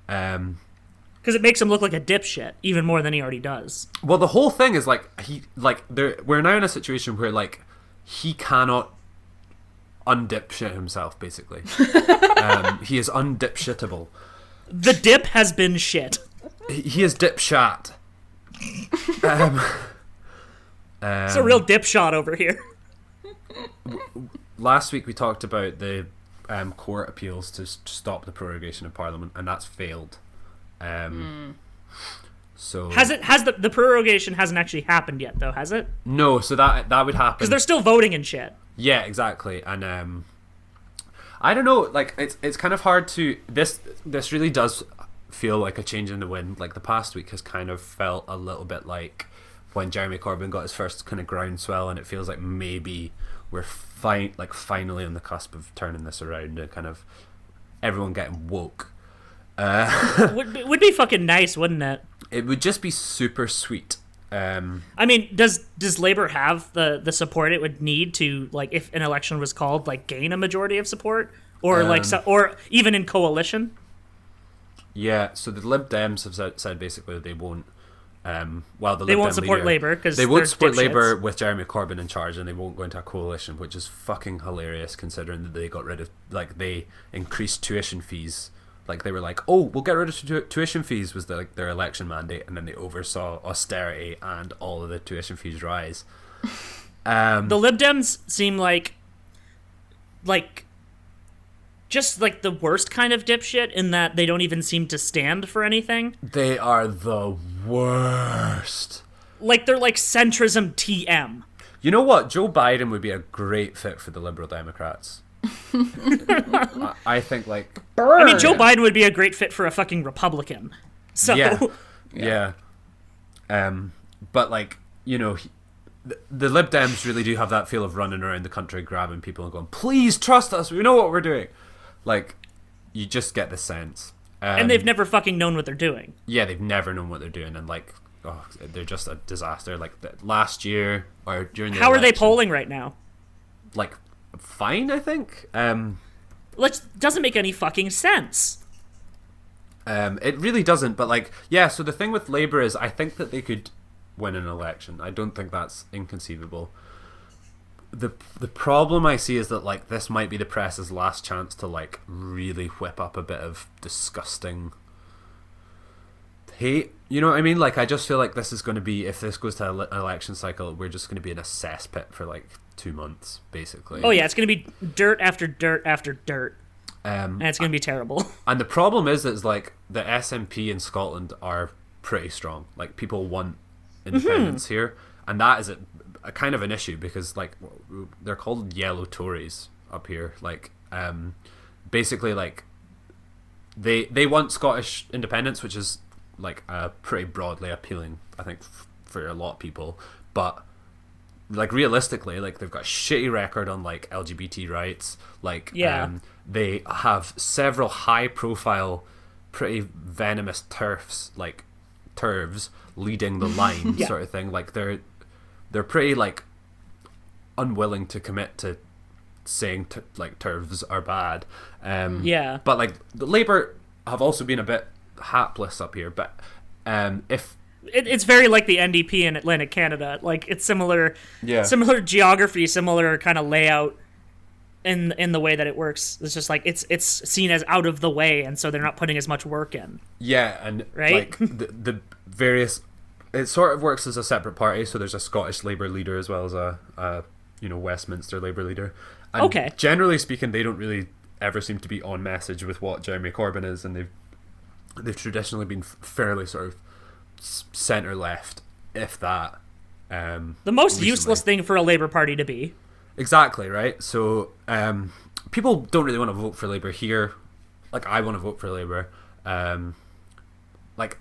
Because it makes him look like a dipshit even more than he already does. Well, the whole thing is we're now in a situation where he cannot undipshit himself, basically. He is undipshitable. The dip has been shit. He is dipshat. It's a real dipshot over here. Last week we talked about the court appeals to stop the prorogation of Parliament, and that's failed. So has the prorogation hasn't actually happened yet, though, has it? No, so that would happen because they're still voting and shit. Yeah, exactly. And I don't know, it's kind of hard to this really does feel like a change in the wind. The past week has kind of felt a little bit like when Jeremy Corbyn got his first kind of groundswell, and it feels like maybe we're finally on the cusp of turning this around and kind of everyone getting woke. Would be fucking nice, wouldn't it? It would just be super sweet. I mean, does Labour have the support it would need to, if an election was called, gain a majority of support, or or even in coalition? Yeah, so the Lib Dems have said basically that they won't. They won't support Labour because they won't support Labour with Jeremy Corbyn in charge, and they won't go into a coalition, which is fucking hilarious considering that they got rid of they increased tuition fees. They were oh, we'll get rid of tuition fees was their election mandate, and then they oversaw austerity and all of the tuition fees rise. The Lib Dems seem just the worst kind of dipshit in that they don't even seem to stand for anything. They are the worst. They're centrism TM. You know what? Joe Biden would be a great fit for the Liberal Democrats. I think I mean, Joe Biden would be a great fit for a fucking Republican. So yeah. But the Lib Dems really do have that feel of running around the country grabbing people and going, please trust us, we know what we're doing. You just get the sense. And they've never fucking known what they're doing. Yeah, they've never known what they're doing, and they're just a disaster. Last year or during the How election, are they polling right now? Fine, I think. Doesn't make any fucking sense. It really doesn't, but so the thing with Labour is I think that they could win an election. I don't think that's inconceivable. the problem I see is that like this might be the press's last chance to like really whip up a bit of disgusting hate. You know what I mean? Like I just feel like this is going to be, if this goes to an election cycle, we're just going to be in a cesspit for like 2 months, basically. Oh yeah, it's going to be dirt after dirt after dirt, and it's going to be terrible. And the problem is that like the SNP in Scotland are pretty strong. Like people want independence here, and that is a kind of an issue because like they're called yellow Tories up here. Like basically like they want Scottish independence, which is like pretty broadly appealing, I think, for a lot of people. But like realistically, like they've got a shitty record on like LGBT rights. Like they have several high profile, pretty venomous TERFs, like TERVs leading the line sort of thing. Like they're pretty like unwilling to commit to saying like TERVs are bad. But like the Labour have also been a bit hapless up here. But if it's very like the NDP in Atlantic Canada. Like it's similar geography, similar kind of layout in the way that it works. It's just like it's seen as out of the way, and so they're not putting as much work in. Yeah, and right? Like the various, it sort of works as a separate party. So there's a Scottish Labour leader as well as a Westminster Labour leader. And generally speaking, they don't really ever seem to be on message with what Jeremy Corbyn is, and they've traditionally been fairly sort of centre left, if that. The most recently. Useless thing for a Labour Party to be. Exactly, right? So people don't really want to vote for Labour here. Like I want to vote for Labour. Like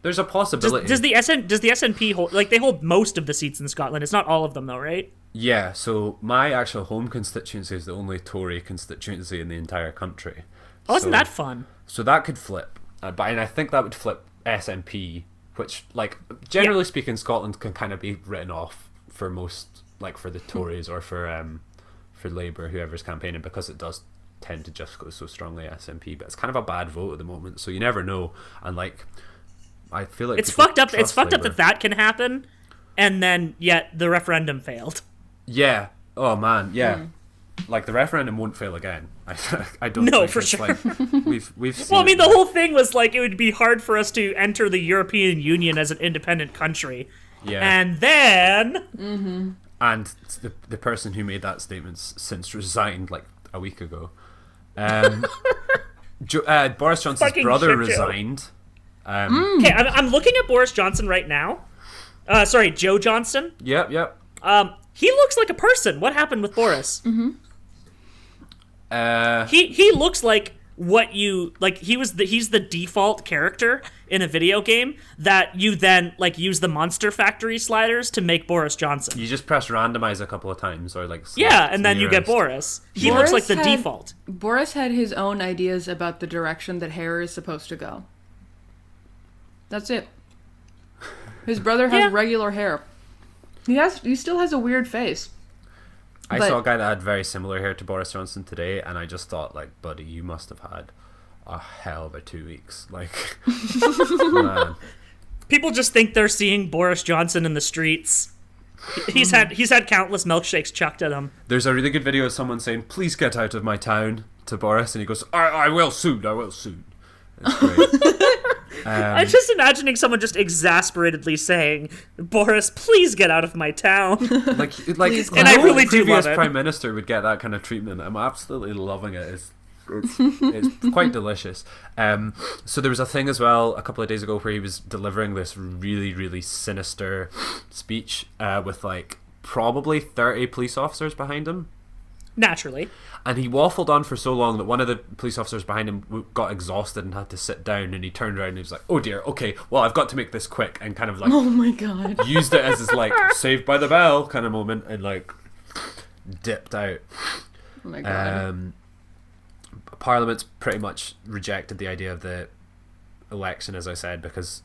there's a possibility. Does the SNP hold, like they hold most of the seats in Scotland? It's not all of them though, right? Yeah, so my actual home constituency is the only Tory constituency in the entire country. Oh, isn't that fun? So that could flip. And I think that would flip SNP, which, like, generally speaking, Scotland can kind of be written off for most, like, for the Tories or for Labour, whoever's campaigning, because it does tend to just go so strongly SNP. But it's kind of a bad vote at the moment, so you never know. And, like, I feel like it's fucked up. It's fucked Labour. up that can happen, and then yet the referendum failed. Yeah. Oh man. Yeah. Like the referendum won't fail again. I don't. No, think for it's sure. Like, we've seen. Well, I mean, the whole thing was like it would be hard for us to enter the European Union as an independent country. Yeah. And then. And the person who made that statement's since resigned like a week ago. Boris Johnson's Fucking brother shit, resigned. Okay, I'm looking at Boris Johnson right now. Sorry, Joe Johnson. Yep. He looks like a person. What happened with Boris? He looks like what you like. He's the default character in a video game that you then like use the Monster Factory sliders to make Boris Johnson. You just press randomize a couple of times, or like and then you get Boris. He looks like the default. Boris had his own ideas about the direction that hair is supposed to go. That's it. His brother has regular hair. He still has a weird face. I saw a guy that had very similar hair to Boris Johnson today, and I just thought, like, buddy, you must have had a hell of a 2 weeks. Like, man. People just think they're seeing Boris Johnson in the streets. He's had countless milkshakes chucked at him. There's a really good video of someone saying, "Please get out of my town," to Boris, and he goes, I will soon. It's great. I'm just imagining someone just exasperately saying, "Boris, please get out of my town." like, and I really do love previous it. prime minister would get that kind of treatment. I'm absolutely loving it. It's quite delicious. So there was a thing as well a couple of days ago where he was delivering this really, really sinister speech with like probably 30 police officers behind him. Naturally. And he waffled on for so long that one of the police officers behind him got exhausted and had to sit down, and he turned around and he was like, "Oh dear, okay, well, I've got to make this quick," and kind of like, oh my god, used it as his like Saved by the Bell kind of moment, and like dipped out. Oh my god. Parliament's pretty much rejected the idea of the election, as I said, because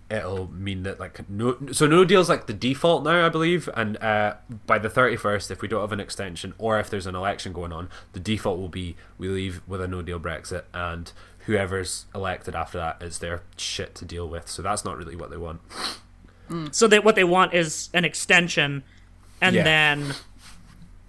it'll mean that like no deal's like the default now, I believe, and by the 31st, if we don't have an extension or if there's an election going on, the default will be we leave with a no deal Brexit, and whoever's elected after that is their shit to deal with. So that's not really what they want. So what they want is an extension and then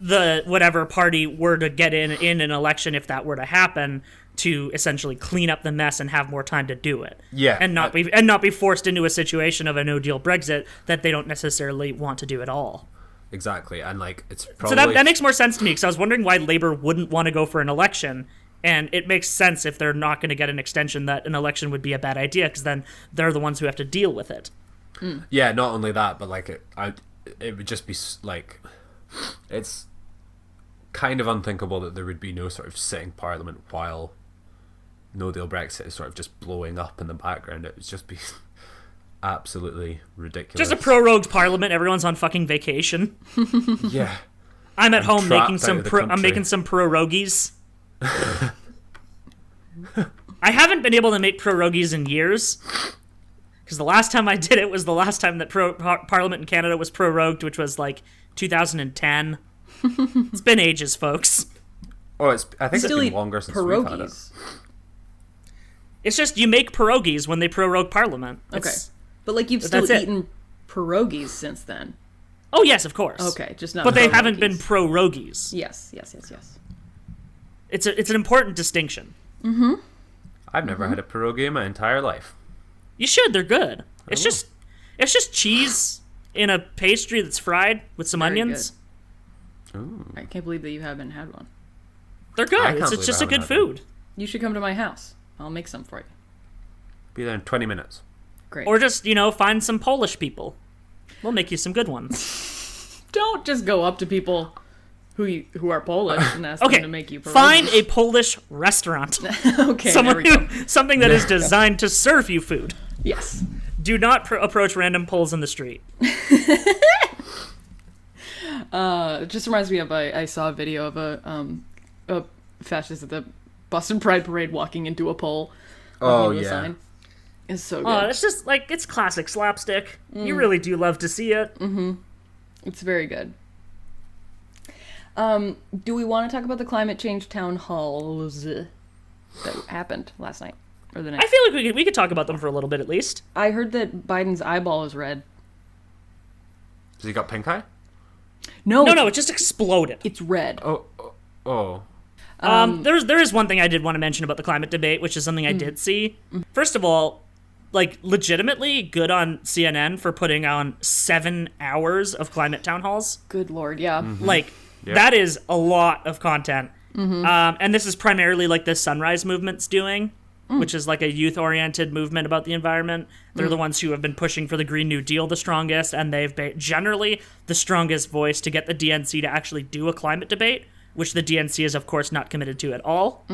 the whatever party were to get in an election, if that were to happen, to essentially clean up the mess and have more time to do it. Yeah. And not be forced into a situation of a no-deal Brexit that they don't necessarily want to do at all. Exactly. And like it's probably So that makes more sense to me, because I was wondering why Labour wouldn't want to go for an election, and it makes sense if they're not going to get an extension that an election would be a bad idea, because then they're the ones who have to deal with it. Yeah, not only that, but like it would just be like, it's kind of unthinkable that there would be no sort of sitting parliament while no deal Brexit is sort of just blowing up in the background. It would just be absolutely ridiculous. Just a prorogued parliament. Everyone's on fucking vacation. Yeah. I'm at home trapped making some out of the I'm making some prorogies. I haven't been able to make prorogies in years, because the last time I did it was the last time that Parliament in Canada was prorogued, which was like 2010. It's been ages, folks. Oh, I think Still it's eat been longer since we've had it. pierogies. It's just you make pierogies when they prorogue Parliament. Okay. But like you've still eaten pierogies since then. Oh yes, of course. Okay, just not. But they haven't pierogies. been prorogies. Yes. It's an important distinction. I've never had a pierogi in my entire life. You should. They're good. It's just cheese in a pastry that's fried with some Very onions. Ooh. I can't believe that you haven't had one. They're good. I can't It's believe just I a good haven't had food. You should come to my house. I'll make some for you. Be there in 20 minutes. Great. Or just, find some Polish people. We'll make you some good ones. Don't just go up to people who are Polish and ask Okay, them to make you pierogies. find a Polish restaurant. Okay, there we go. Something that is designed to serve you food. Yes. Do not approach random Poles in the street. It just reminds me of I saw a video of a fascist at the Boston Pride Parade walking into a pole. Oh, with a yeah. sign. It's so good. Oh, it's just like, it's classic slapstick. You really do love to see it. It's very good. Do we want to talk about the climate change town halls that happened last night or the night? I feel like we could talk about them for a little bit at least. I heard that Biden's eyeball is red. Has he got pink eye? No, No, it just exploded. it's red. Oh. There is one thing I did want to mention about the climate debate, which is something I did see. First of all, like, legitimately good on CNN for putting on 7 hours of climate town halls. Good Lord, yeah. Like, that is a lot of content. And this is primarily like the Sunrise Movement's doing, which is like a youth-oriented movement about the environment. They're the ones who have been pushing for the Green New Deal the strongest, and they've been generally the strongest voice to get the DNC to actually do a climate debate, which the DNC is, of course, not committed to at all.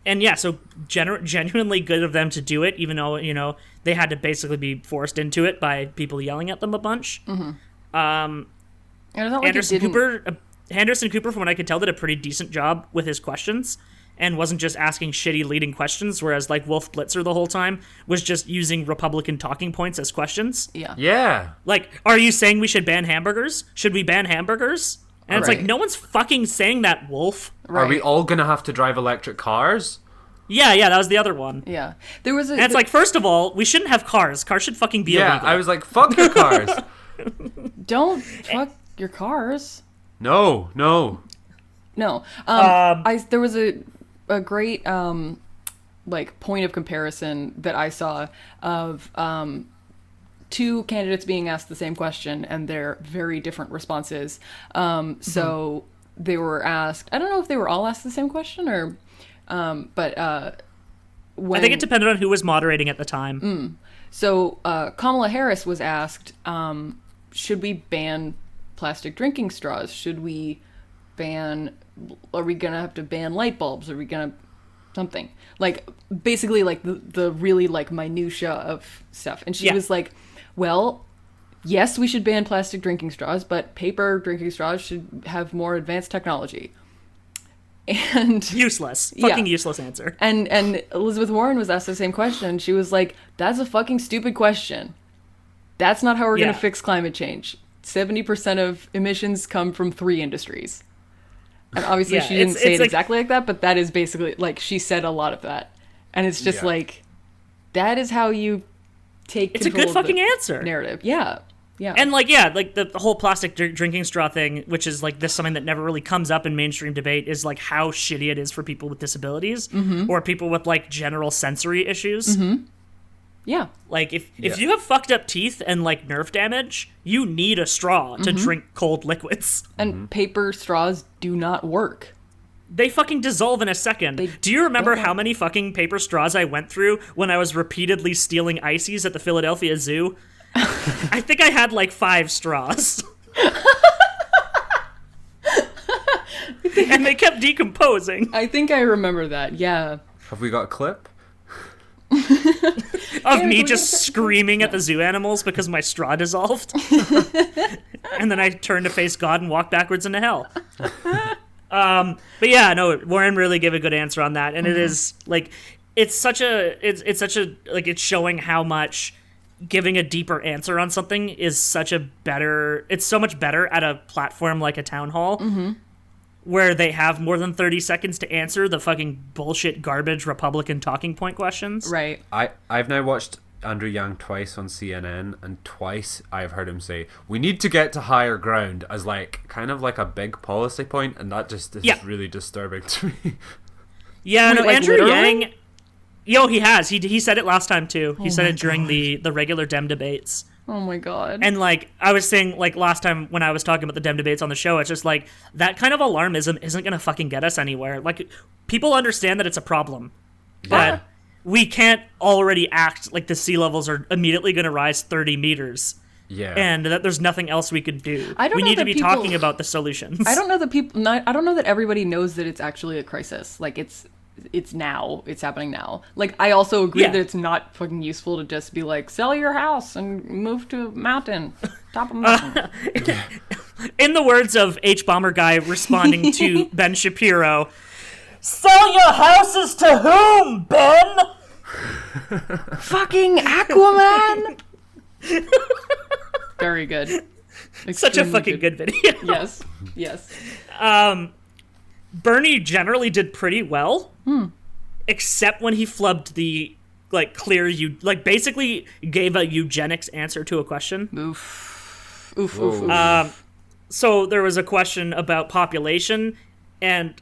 And yeah, so genuinely good of them to do it, even though, they had to basically be forced into it by people yelling at them a bunch. And it's not like Anderson Cooper, from what I could tell, did a pretty decent job with his questions and wasn't just asking shitty leading questions, whereas like Wolf Blitzer the whole time was just using Republican talking points as questions. Yeah. Like, are you saying we should ban hamburgers? Should we ban hamburgers? And it's like, no one's fucking saying that, Wolf. Right. Are we all going to have to drive electric cars? Yeah, that was the other one. Yeah. There was And it's like, first of all, we shouldn't have cars. Cars should fucking be illegal. I was like, fuck your cars. don't fuck your cars. No. No. There was a great like point of comparison that I saw of two candidates being asked the same question and their very different responses. So they were asked, I don't know if they were all asked the same question or but when I think it depended on who was moderating at the time. So Kamala Harris was asked, should we ban plastic drinking straws? Should we are we gonna have to ban light bulbs? Are we gonna something? Like, basically, like, the really, like, minutia of stuff. And she was like, well, yes, we should ban plastic drinking straws, but paper drinking straws should have more advanced technology. And useless. Fucking useless answer. And Elizabeth Warren was asked the same question. She was like, that's a fucking stupid question. That's not how we're going to fix climate change. 70% of emissions come from 3 industries. And obviously she didn't say it exactly like that, but that is basically, like, she said a lot of that. And it's just like, that is how you take control It's a good fucking answer. narrative. Yeah. Yeah. And like, yeah, like the whole plastic drinking straw thing, which is like this something that never really comes up in mainstream debate, is like how shitty it is for people with disabilities or people with like general sensory issues. Yeah. Like if you have fucked up teeth and like nerve damage, you need a straw to drink cold liquids. And paper straws do not work. They fucking dissolve in a second. Do you remember how many fucking paper straws I went through when I was repeatedly stealing ices at the Philadelphia Zoo? I think I had like 5 straws. And they kept decomposing. I think I remember that, yeah. Have we got a clip? Of me just screaming at the zoo animals because my straw dissolved. And then I turned to face God and walked backwards into hell. But yeah, no, Warren really gave a good answer on that. And it is like, it's such a, like, it's showing how much giving a deeper answer on something is such a better, it's so much better at a platform like a town hall where they have more than 30 seconds to answer the fucking bullshit garbage Republican talking point questions. Right. I've now watched Andrew Yang twice on CNN, and twice I've heard him say, we need to get to higher ground, as like, kind of like a big policy point, and that just is really disturbing to me. Yeah, Wait, no, like, Andrew literally? Yang, he has. He said it last time too. He said it during the regular Dem debates. Oh my god. And like I was saying, like last time when I was talking about the Dem debates on the show, it's just like that kind of alarmism isn't gonna fucking get us anywhere. Like people understand that it's a problem, but we can't already act like the sea levels are immediately gonna rise 30 meters. Yeah. And that there's nothing else we could do. We need to be talking about the solutions. I don't know that I don't know that everybody knows that it's actually a crisis. Like it's now. It's happening now. Like I also agree that it's not fucking useful to just be like, sell your house and move to a mountain, top of a mountain. In the words of H Bomber Guy responding to Ben Shapiro, sell your houses to whom, Ben? Fucking Aquaman. Very good. Such a Extremely fucking good video. Yes. Bernie generally did pretty well, except when he flubbed the basically gave a eugenics answer to a question. Oof. So there was a question about population, and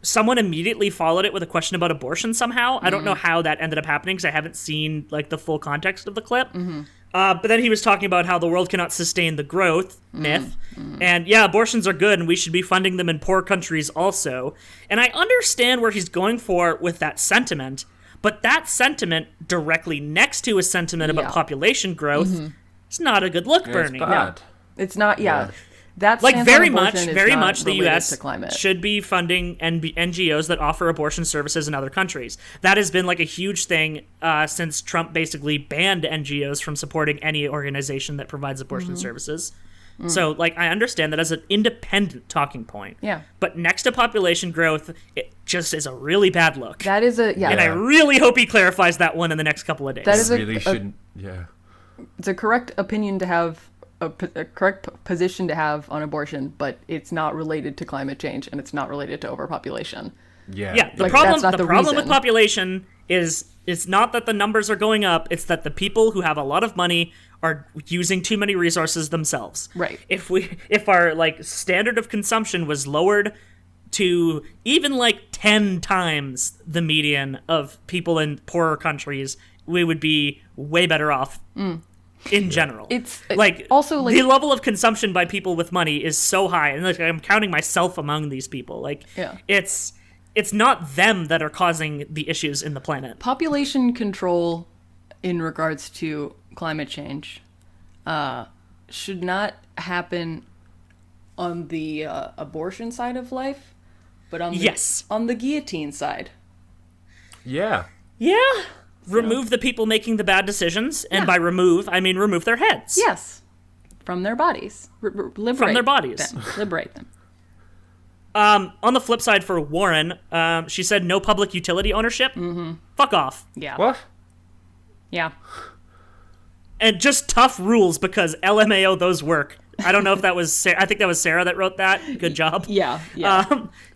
someone immediately followed it with a question about abortion somehow. I don't know how that ended up happening because I haven't seen like the full context of the clip. But then he was talking about how the world cannot sustain the growth myth. And yeah, abortions are good and we should be funding them in poor countries also. And I understand where he's going for with that sentiment, but that sentiment directly next to his sentiment about population growth, it's not a good look, Bernie. It's bad. It's not, That's Like very much the U.S. climate. should be funding NGOs that offer abortion services in other countries. That has been like a huge thing since Trump basically banned NGOs from supporting any organization that provides abortion services. So like I understand that as an independent talking point. Yeah. But next to population growth, it just is a really bad look. That is And I really hope he clarifies that one in the next couple of days. That is Shouldn't. Yeah. It's a correct opinion to have. A correct position to have on abortion, but it's not related to climate change and it's not related to overpopulation. Yeah. The Like, problem that's not the problem with reason. population is it's not that the numbers are going up, it's that the people who have a lot of money are using too many resources themselves. Right. If our like standard of consumption was lowered to even like 10 times the median of people in poorer countries, we would be way better off. In general, It's like also like the level of consumption by people with money is so high, and like I'm counting myself among these people. Like, it's not them that are causing the issues in the planet. population control in regards to climate change should not happen on the abortion side of life, but on on the guillotine side. Yeah. Yeah. Remove the people making the bad decisions, and by remove, I mean remove their heads. Yes, from their bodies. Liberate From their bodies. them. Liberate them. On the flip side for Warren, she said no public utility ownership. Fuck off. Yeah. What? Yeah. And just tough rules because LMAO those work. I don't know if that was Sarah. I think that was Sara that wrote that. Good job. Yeah.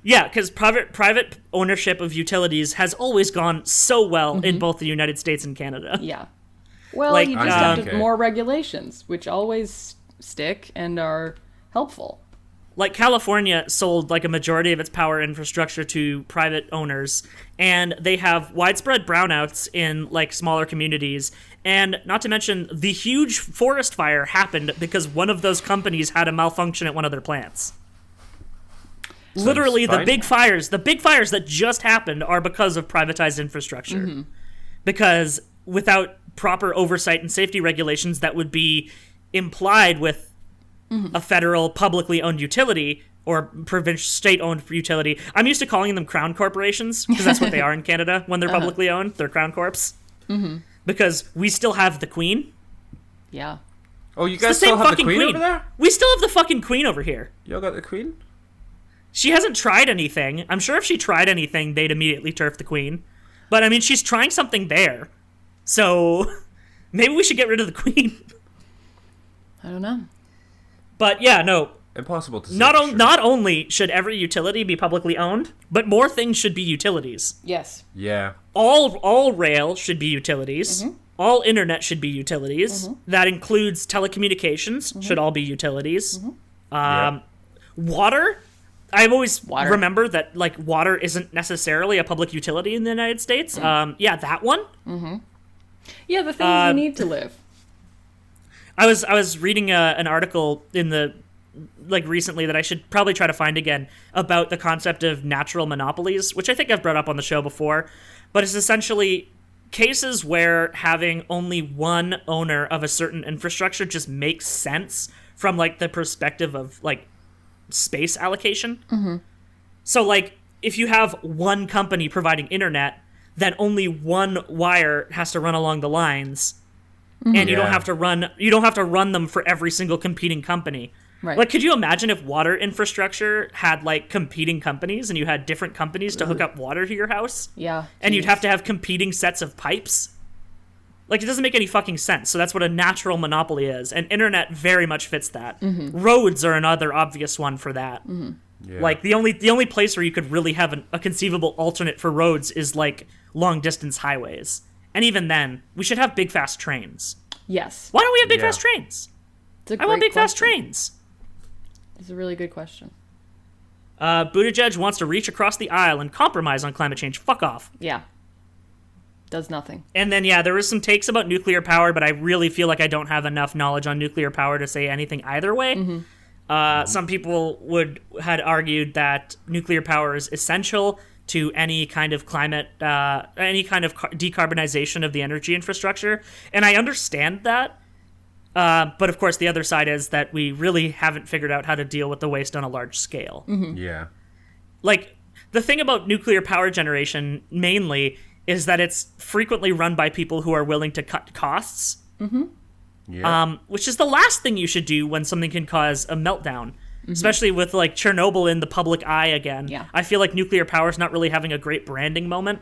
Because private ownership of utilities has always gone so well in both the United States and Canada. Yeah. Well, Like, you just have more regulations, which always stick and are helpful. Like California sold like a majority of its power infrastructure to private owners, and they have widespread brownouts in like smaller communities. And not to mention, the huge forest fire happened because one of those companies had a malfunction at one of their plants. Literally, the big fires that just happened are because of privatized infrastructure. Because without proper oversight and safety regulations that would be implied with a federal publicly owned utility or provincial state-owned utility. I'm used to calling them crown corporations because that's what they are in Canada when they're publicly owned. They're crown corps. Because we still have the queen. Yeah. Oh, you guys still have the queen over there? We still have the fucking queen over here. Y'all got the queen? She hasn't tried anything. I'm sure if she tried anything, they'd immediately turf the queen. But, I mean, she's trying something there. So, maybe we should get rid of the queen. I don't know. But, yeah, no. Impossible to say. Not only should every utility be publicly owned, but more things should be utilities. Yes. Yeah. All rail should be utilities. All internet should be utilities. That includes telecommunications, should all be utilities. Water, I've always remembered that like water isn't necessarily a public utility in the United States. Yeah, that one. Yeah, the things you need to live. I was reading an article in the recently that I should probably try to find again about the concept of natural monopolies, which I think I've brought up on the show before, but it's essentially cases where having only one owner of a certain infrastructure just makes sense from like the perspective of like space allocation. So like if you have one company providing internet, then only one wire has to run along the lines, and you don't have to run them for every single competing company. Right. Like, could you imagine if water infrastructure had like competing companies and you had different companies to hook up water to your house? Yeah. And you'd have to have competing sets of pipes? Like, it doesn't make any fucking sense. So that's what a natural monopoly is. And internet very much fits that. Roads are another obvious one for that. Yeah. Like, the only place where you could really have a conceivable alternate for roads is like long distance highways. And even then, we should have big fast trains. Yes. Why don't we have big fast trains? I want big fast trains. It's a really good question. Buttigieg wants to reach across the aisle and compromise on climate change. Fuck off. Yeah. Does nothing. And then, yeah, there was some takes about nuclear power, but I really feel like I don't have enough knowledge on nuclear power to say anything either way. Some people had argued that nuclear power is essential to any kind of climate, any kind of decarbonization of the energy infrastructure. And I understand that. But of course, the other side is that we really haven't figured out how to deal with the waste on a large scale. Yeah. Like, the thing about nuclear power generation, mainly, is that it's frequently run by people who are willing to cut costs. Yeah. Which is the last thing you should do when something can cause a meltdown. Especially with, like, Chernobyl in the public eye again. Yeah. I feel like nuclear power is not really having a great branding moment.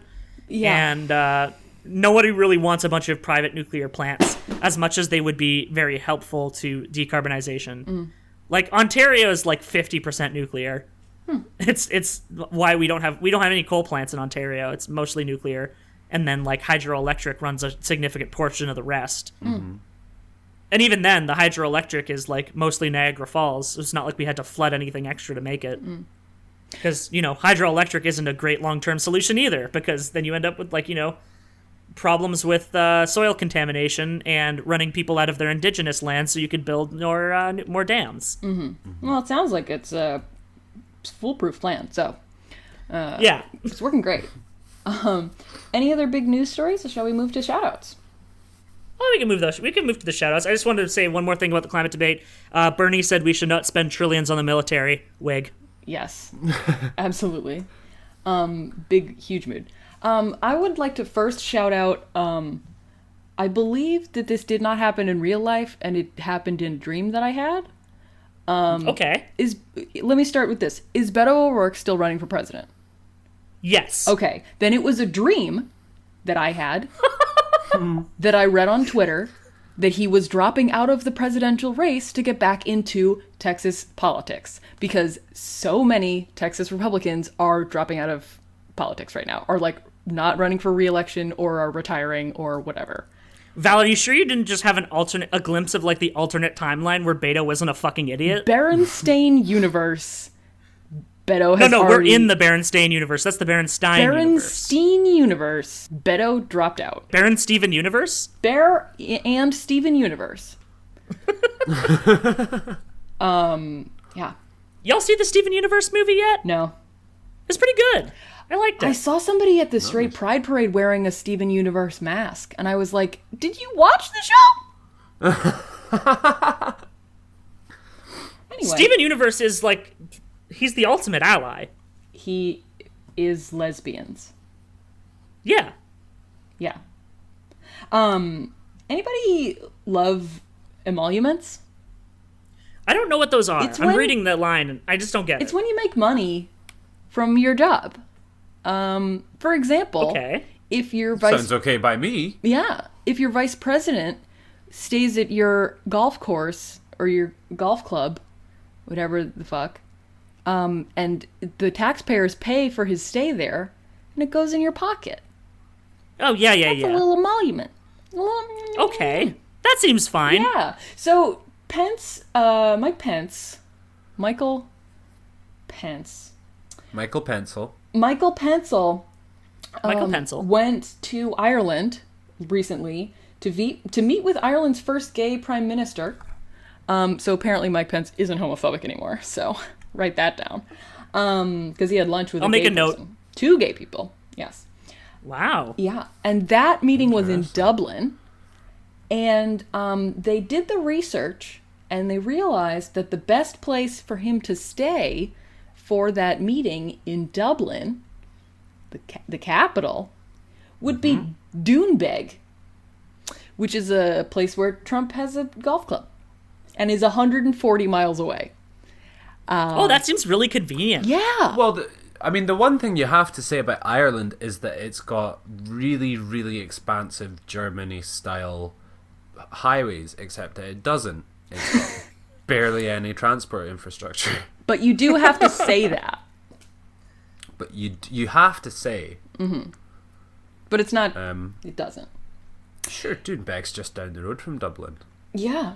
Yeah. And, nobody really wants a bunch of private nuclear plants as much as they would be very helpful to decarbonization. Like, Ontario is like 50% nuclear. It's why we don't have any coal plants in Ontario. It's mostly nuclear, and then like hydroelectric runs a significant portion of the rest. And even then, the hydroelectric is like mostly Niagara Falls. It's not like we had to flood anything extra to make it. Because, hydroelectric isn't a great long-term solution either, because then you end up with like, problems with soil contamination and running people out of their indigenous land so you could build more dams. Well, it sounds like it's a foolproof plan, so yeah, it's working great. Any other big news stories, or shall we move to shoutouts? Well, we can move to the shoutouts. I just wanted to say one more thing about the climate debate. Bernie said we should not spend trillions on the military. Wig. Yes, absolutely. Big, huge mood. I would like to first shout out, I believe that this did not happen in real life, and it happened in a dream that I had. Okay. Let me start with this. Is Beto O'Rourke still running for president? Yes. Okay. Then it was a dream that I had that I read on Twitter that he was dropping out of the presidential race to get back into Texas politics, because so many Texas Republicans are dropping out of politics right now, are like not running for re-election or are retiring or whatever. Val, are you sure you didn't just have a glimpse of like the alternate timeline where Beto wasn't a fucking idiot? Berenstain universe. Beto has No, already... we're in the Berenstain universe. That's the Berenstein universe. Berenstein universe. Beto dropped out. Steven universe? Bear and Steven universe. Yeah. Y'all see the Steven Universe movie yet? No. It's pretty good. I liked it. I saw somebody at the Straight Pride Parade wearing a Steven Universe mask, and I was like, did you watch the show? Anyway. Steven Universe is like, he's the ultimate ally. He is lesbians. Yeah. Yeah. Anybody love emoluments? I don't know what those are. It's I'm when- reading that line and I just don't get It's it. when you make money from your job. For example, Okay. if your Sounds okay by me. if your vice president stays at your golf course or your golf club, whatever the fuck, and the taxpayers pay for his stay there, and it goes in your pocket. Oh, yeah. It's a little emolument. Okay. That seems fine. Yeah. So Michael Pence, Michael Pencil. Michael Pencil went to Ireland recently to meet with Ireland's first gay prime minister. So apparently Mike Pence isn't homophobic anymore. So write that down. Because he had lunch with I'll make a note. person. 2 gay people. Yes. Wow. Yeah. And that meeting was in Dublin. And they did the research and they realized that the best place for him to stay for that meeting in Dublin, the capital, would be Doonbeg, which is a place where Trump has a golf club and is 140 miles away. That seems really convenient. Yeah. Well, the one thing you have to say about Ireland is that it's got really, really expansive Germany-style highways, except that it doesn't. It's got barely any transport infrastructure. But you do have to say that. But you have to say. Mm-hmm. But it's not. It doesn't. Sure, Doonbeg's just down the road from Dublin. Yeah.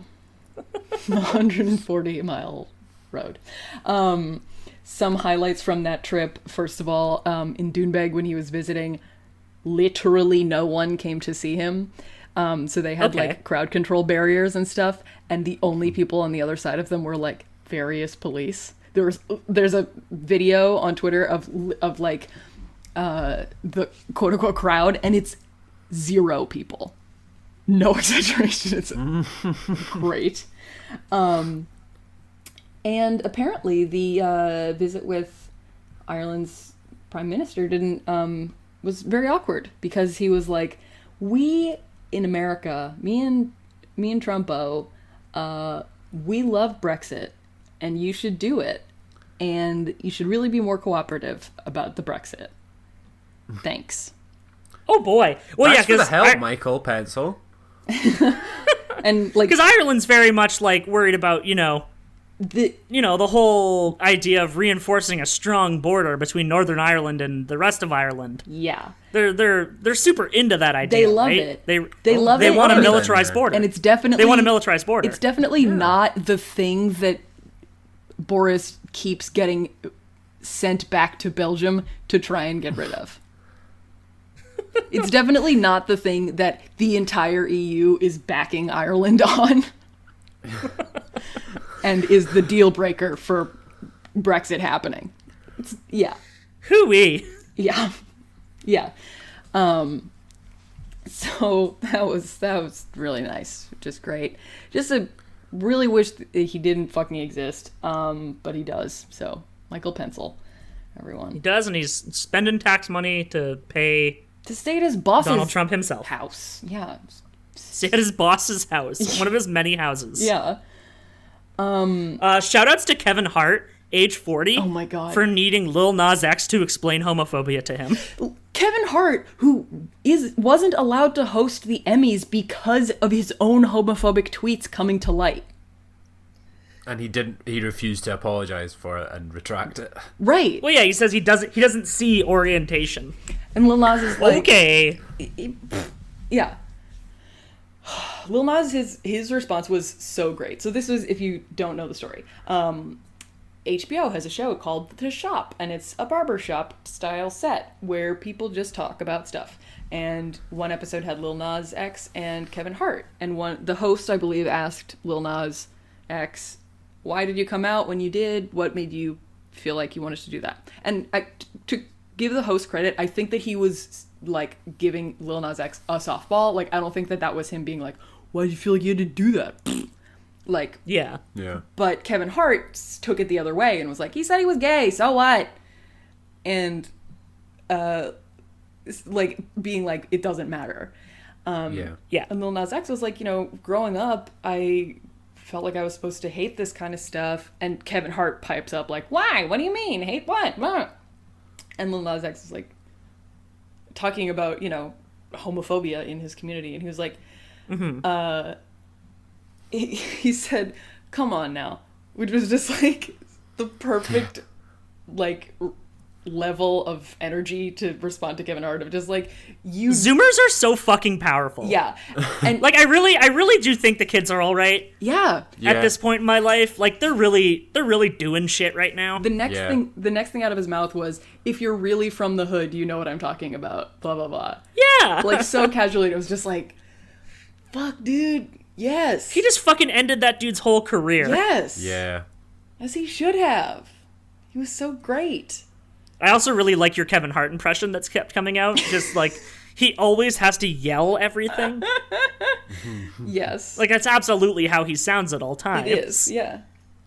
140-mile road. Some highlights from that trip. First of all, in Doonbeg when he was visiting, literally no one came to see him. So they had like crowd control barriers and stuff, and the only people on the other side of them were like various police. There's a video on Twitter of like the quote unquote crowd, and it's 0 people. No exaggeration. It's great. And apparently the visit with Ireland's prime minister was very awkward because he was like, we in America, me and Trumpo, we love Brexit and you should do it. And you should really be more cooperative about the Brexit. Thanks. Oh boy. Well, Thanks yeah, for the because help, Michael Pencil. And like, because Ireland's very much like worried about the whole idea of reinforcing a strong border between Northern Ireland and the rest of Ireland. Yeah, they're super into that idea. they love right? it. They love it. They want a and militarized border, and it's definitely they want a militarized border. It's definitely not the thing that Boris keeps getting sent back to Belgium to try and get rid of. It's definitely not the thing that the entire EU is backing Ireland on. And is the deal breaker for Brexit happening. Yeah. Hooey. Yeah. Yeah. So that was really nice. Just great. Really wish that he didn't fucking exist. But he does. So Michael Pencil, everyone. He does, and he's spending tax money to pay To stay at his boss's Donald Trump himself. house. Yeah. Stay at his boss's house. One of his many houses. Yeah. Shout outs to Kevin Hart, age 40. Oh my God. For needing Lil Nas X to explain homophobia to him. Kevin Hart, who wasn't allowed to host the Emmys because of his own homophobic tweets coming to light. And he refused to apologize for it and retract it. Right. Well, yeah, he says he doesn't see orientation. And Lil Nas is like, Okay. yeah. Lil Nas, his response was so great. So this was, if you don't know the story, HBO has a show called The Shop, and it's a barbershop style set where people just talk about stuff. And one episode had Lil Nas X and Kevin Hart, and the host, I believe, asked Lil Nas X, "Why did you come out when you did? What made you feel like you wanted to do that?" And to give the host credit, I think that he was like giving Lil Nas X a softball. Like, I don't think that was him being like, "Why did you feel like you had to do that?" Like, yeah. But Kevin Hart took it the other way and was like, "He said he was gay, so what?" And like being like, it doesn't matter. Yeah. And Lil Nas X was like, growing up, I felt like I was supposed to hate this kind of stuff. And Kevin Hart pipes up like, "Why? What do you mean? Hate what?" And Lil Nas X is like talking about, homophobia in his community. And he was like, he said, "Come on now," which was just like the perfect like level of energy to respond to Kevin Hart, of just like, you Zoomers are so fucking powerful. Yeah. And like, I really do think the kids are all right. Yeah. At this point in my life, like, they're really doing shit right now. The next thing out of his mouth was, "If you're really from the hood, you know what I'm talking about, blah blah blah." Yeah. Like, so casually. It was just like, fuck, dude. Yes. He just fucking ended that dude's whole career. Yes. Yeah. As he should have. He was so great. I also really like your Kevin Hart impression that's kept coming out. Just like, he always has to yell everything. Yes. Like, that's absolutely how he sounds at all times. It is. Yeah.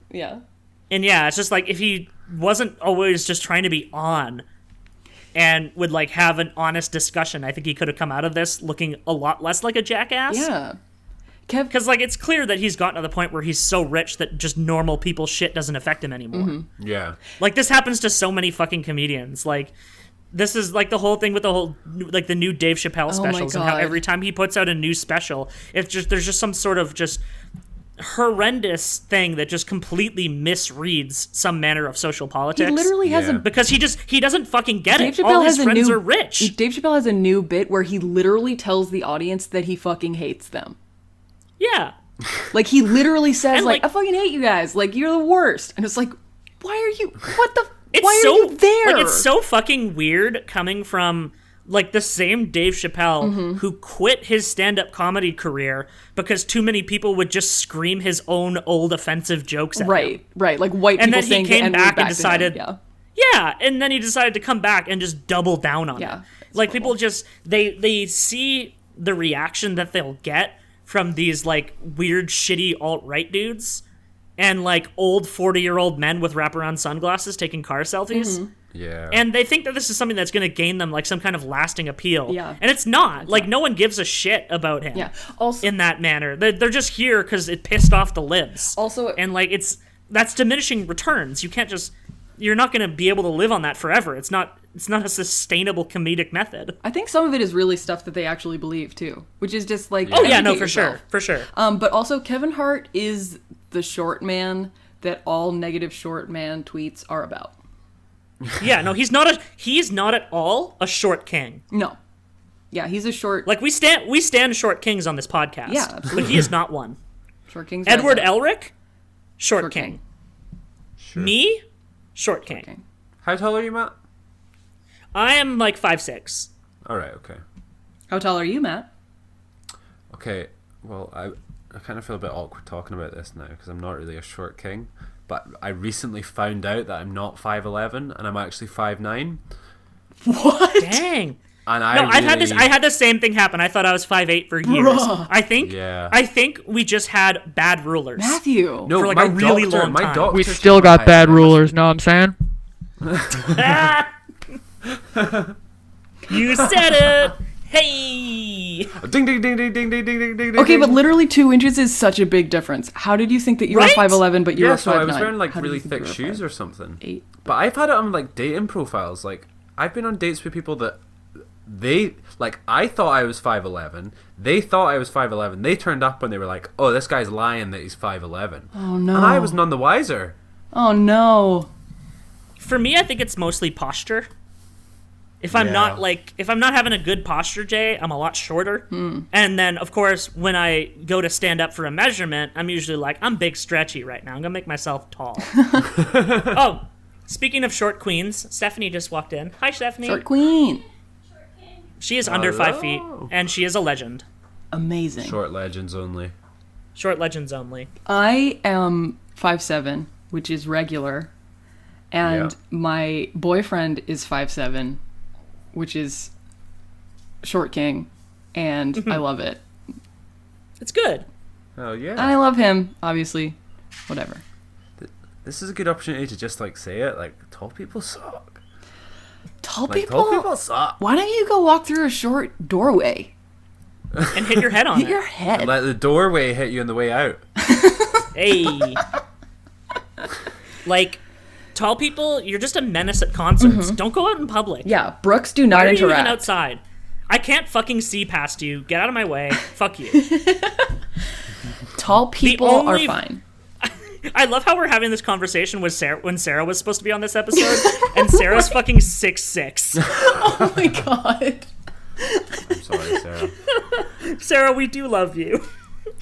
Yeah. And yeah, it's just like, if he wasn't always just trying to be on and would like have an honest discussion, I think he could have come out of this looking a lot less like a jackass. Yeah. Because, like, it's clear that he's gotten to the point where he's so rich that just normal people's shit doesn't affect him anymore. Mm-hmm. Yeah. Like, this happens to so many fucking comedians. Like, this is, like, the whole thing with the whole, like, the new Dave Chappelle specials, and how every time he puts out a new special, it's just, there's just some sort of just horrendous thing that just completely misreads some manner of social politics. He literally has because he doesn't fucking get Dave it. Chappelle All his has friends are rich. Dave Chappelle has a new bit where he literally tells the audience that he fucking hates them. Yeah. Like, he literally says, And, like, like, "I fucking hate you guys. Like, you're the worst." And it's like, why are you... What the... It's why so, are you there? Like, it's so fucking weird coming from, like, the same Dave Chappelle who quit his stand-up comedy career because too many people would just scream his own old offensive jokes at him. Right. Like, white And people then saying he came the N-word back and to him. decided... Yeah, and then he decided to come back and just double down on it. Like, people just... They see the reaction that they'll get from these, like, weird, shitty alt-right dudes and, like, old 40-year-old men with wraparound sunglasses taking car selfies. Yeah. And they think that this is something that's going to gain them, like, some kind of lasting appeal. Yeah. And it's not. Like, no one gives a shit about him Also, in that manner. They're just here because it pissed off the libs. Also... And, like, that's diminishing returns. You can't just... You're not going to be able to live on that forever. It's not a sustainable comedic method. I think some of it is really stuff that they actually believe, too. Which is just, like... Oh, yeah, no, educate yourself. for sure. But also, Kevin Hart is the short man that all negative short man tweets are about. Yeah, no, he's not at all a short king. No. Yeah, he's a short... Like, we stand short kings on this podcast. Yeah, absolutely. But he is not one. Short kings. Edward Elric, short Short king. king. Sure. Me, short king. king. How tall are you, Matt? I am like 5'6". All right, okay. How tall are you, Matt? Okay, well, I kind of feel a bit awkward talking about this now because I'm not really a short king, but I recently found out that I'm not 5'11" and I'm actually 5'9". What? Dang. And I had the same thing happen. I thought I was 5'8" for years. Bruh. I think we just had bad rulers. Matthew. No, for like my a really doctor, long my time. doctor We said still got my bad height was- rulers, know what I'm saying? You said it. Hey. Ding ding ding ding ding ding ding ding ding. Okay, ding. but literally 2 inches is such a big difference. How did you think that you Right? were 5'11", but you Yeah, were 5'9"? so I was wearing like How did really you think you thick were shoes 5'8"? or something. 8. But I've had it on like dating profiles. Like I've been on dates with people that I thought I was 5'11". They thought I was 5'11". They turned up and they were like, "Oh, this guy's lying that he's 5'11". Oh no. And I was none the wiser. Oh no. For me, I think it's mostly posture. If I'm not having a good posture day, I'm a lot shorter. And then, of course, when I go to stand up for a measurement, I'm usually like, I'm big stretchy right now. I'm going to make myself tall. Oh, speaking of short queens, Stephanie just walked in. Hi, Stephanie. Short queen. She is under 5 feet, and she is a legend. Amazing. Short legends only. Short legends only. I am 5'7", which is regular. And my boyfriend is 5'7", which is short king, and I love it. It's good. Oh, yeah. And I love him, obviously. Whatever. This is a good opportunity to just, like, say it. Like, tall people suck. Tall Like, people? tall people suck. Why don't you go walk through a short doorway? And hit your head on Hit your head. And let the doorway hit you on the way out. Hey. Like, tall people, you're just a menace at concerts. Don't go out in public. Yeah, Brooks, do not Why are you interact. even outside? I can't fucking see past you. Get out of my way. Fuck you. Tall people are fine. I love how we're having this conversation with Sarah when Sara was supposed to be on this episode, and Sarah's fucking 6'6". Oh my god. I'm sorry, Sarah. Sarah, we do love you.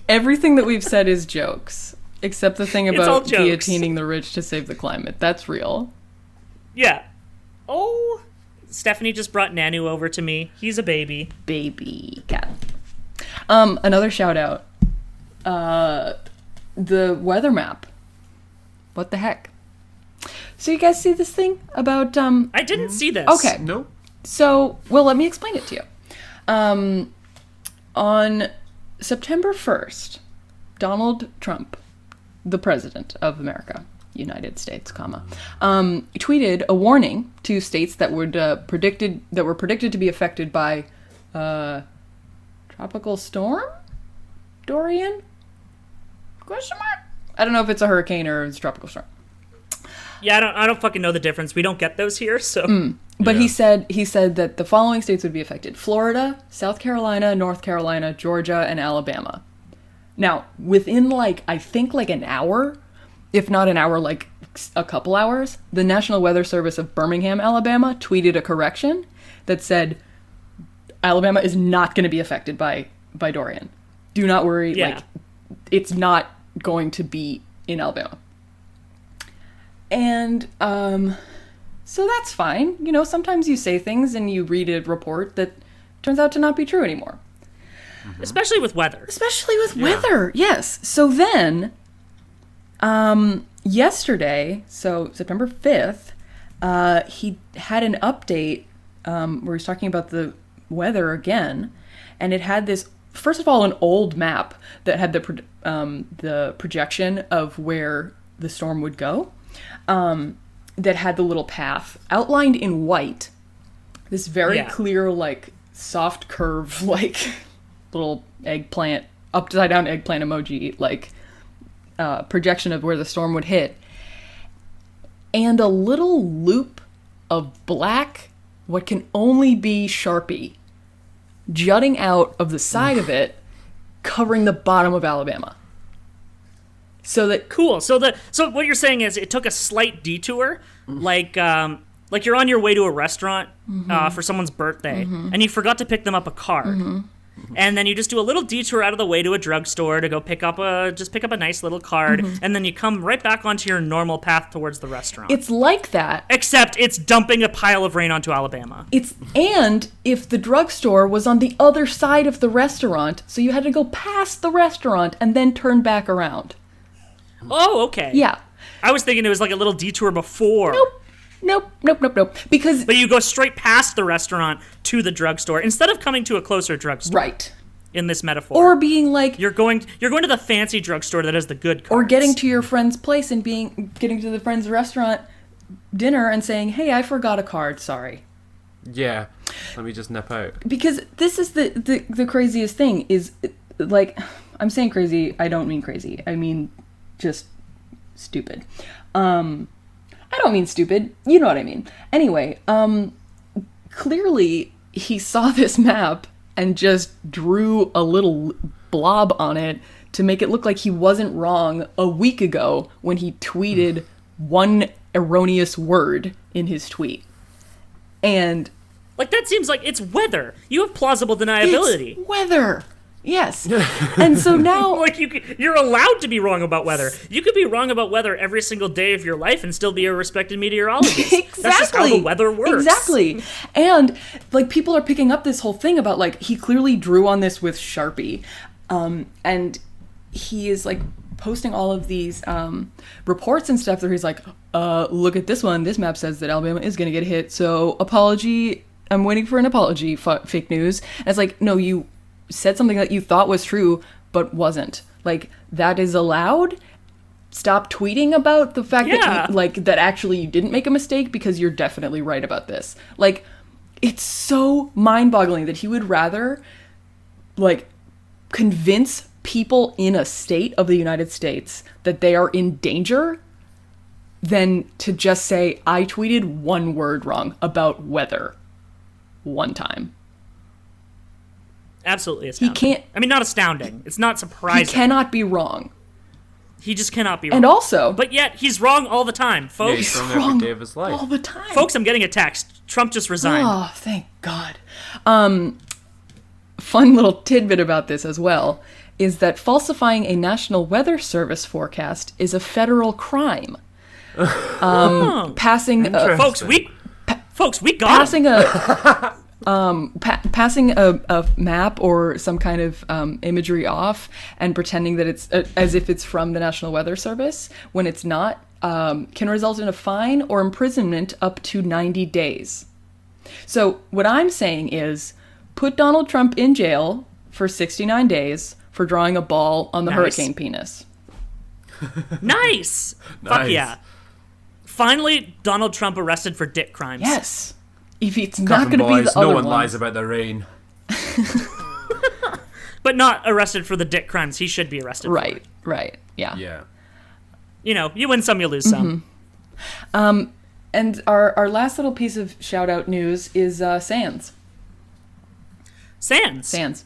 Everything that we've said is jokes, except the thing all about jokes. guillotining the rich to save the climate. That's real. Yeah. Oh, Stephanie just brought Nanu over to me. He's a baby. Baby cat. Another shout out. The weather map. What the heck? So you guys see this thing about I didn't see this. Okay. Nope. So, well, let me explain it to you. On September 1st, Donald Trump, the president of America, United States, tweeted a warning to states that were predicted to be affected by tropical storm Dorian? Question mark? I don't know if it's a hurricane or it's a tropical storm. Yeah, I don't fucking know the difference. We don't get those here, so. But Yeah. he said that the following states would be affected: Florida, South Carolina, North Carolina, Georgia, and Alabama. Now, within I think an hour, if not an hour, a couple hours, the National Weather Service of Birmingham, Alabama tweeted a correction that said Alabama is not going to be affected by Dorian. Do not worry. Yeah. It's not going to be in Alabama. And so that's fine. You know, sometimes you say things and you read a report that turns out to not be true anymore. Especially with weather. Especially with weather, yes. So then, yesterday, so September 5th, he had an update where he's talking about the weather again, and it had this, first of all, an old map that had the projection of where the storm would go, that had the little path outlined in white, this very clear, soft curve, little eggplant, upside down eggplant emoji, projection of where the storm would hit, and a little loop of black, what can only be Sharpie, jutting out of the side of it, covering the bottom of Alabama. So that Cool. So what you're saying is it took a slight detour, like you're on your way to a restaurant for someone's birthday, and you forgot to pick them up a card. And then you just do a little detour out of the way to a drugstore to go pick up a nice little card, and then you come right back onto your normal path towards the restaurant. it's like that. Except it's dumping a pile of rain onto Alabama. And if the drugstore was on the other side of the restaurant, so you had to go past the restaurant and then turn back around. Oh, okay. Yeah. I was thinking it was like a little detour before. Nope. Because But you go straight past the restaurant to the drugstore instead of coming to a closer drugstore. right. In this metaphor. Or being you're going to the fancy drugstore that has the good cards. or getting to your friend's place and getting to the friend's restaurant dinner and saying, "Hey, I forgot a card, sorry." Yeah. Let me just nip out. Because this is the craziest thing is, I'm saying crazy, I don't mean crazy. I mean just stupid. I don't mean stupid. You know what I mean. Anyway, clearly he saw this map and just drew a little blob on it to make it look like he wasn't wrong a week ago when he tweeted one erroneous word in his tweet. And Like, that seems like it's weather. You have plausible deniability. It's weather. Yes. And so now... Like, you're allowed to be wrong about weather. You could be wrong about weather every single day of your life and still be a respected meteorologist. Exactly. That's just how the weather works. Exactly. And, like, people are picking up this whole thing about, like, he clearly drew on this with Sharpie. And he is, like, posting all of these reports and stuff where he's like, look at this one. This map says that Alabama is going to get hit. So, apology. I'm waiting for an apology, fake news. And it's like, no, you said something that you thought was true, but wasn't. Like, that is allowed. Stop tweeting about the fact that, that actually you didn't make a mistake, because you're definitely right about this. Like, it's so mind-boggling that he would rather, like, convince people in a state of the United States that they are in danger than to just say, I tweeted one word wrong about weather one time. Absolutely astounding. He can't... I mean, not astounding. It's not surprising. He cannot be wrong. He just cannot be wrong. And also... But yet, he's wrong all the time, folks. Yeah, he's wrong every day of his life. All the time. Folks, I'm getting a text. Trump just resigned. Oh, thank God. Fun little tidbit about this as well is that falsifying a National Weather Service forecast is a federal crime. Passing... Folks, we got passing a... passing a map or some kind of imagery off and pretending that it's as if it's from the National Weather Service when it's not can result in a fine or imprisonment up to 90 days. So what I'm saying is put Donald Trump in jail for 69 days for drawing a ball on the hurricane penis. Nice! Fuck yeah. Finally, Donald Trump arrested for dick crimes. Yes. If it's not going to be the other no one ones. lies about the rain. But not arrested for the dick crimes he should be arrested for. Right, yeah. Yeah. You know, you win some, you lose some. And our last little piece of shout-out news is Sans. Sans.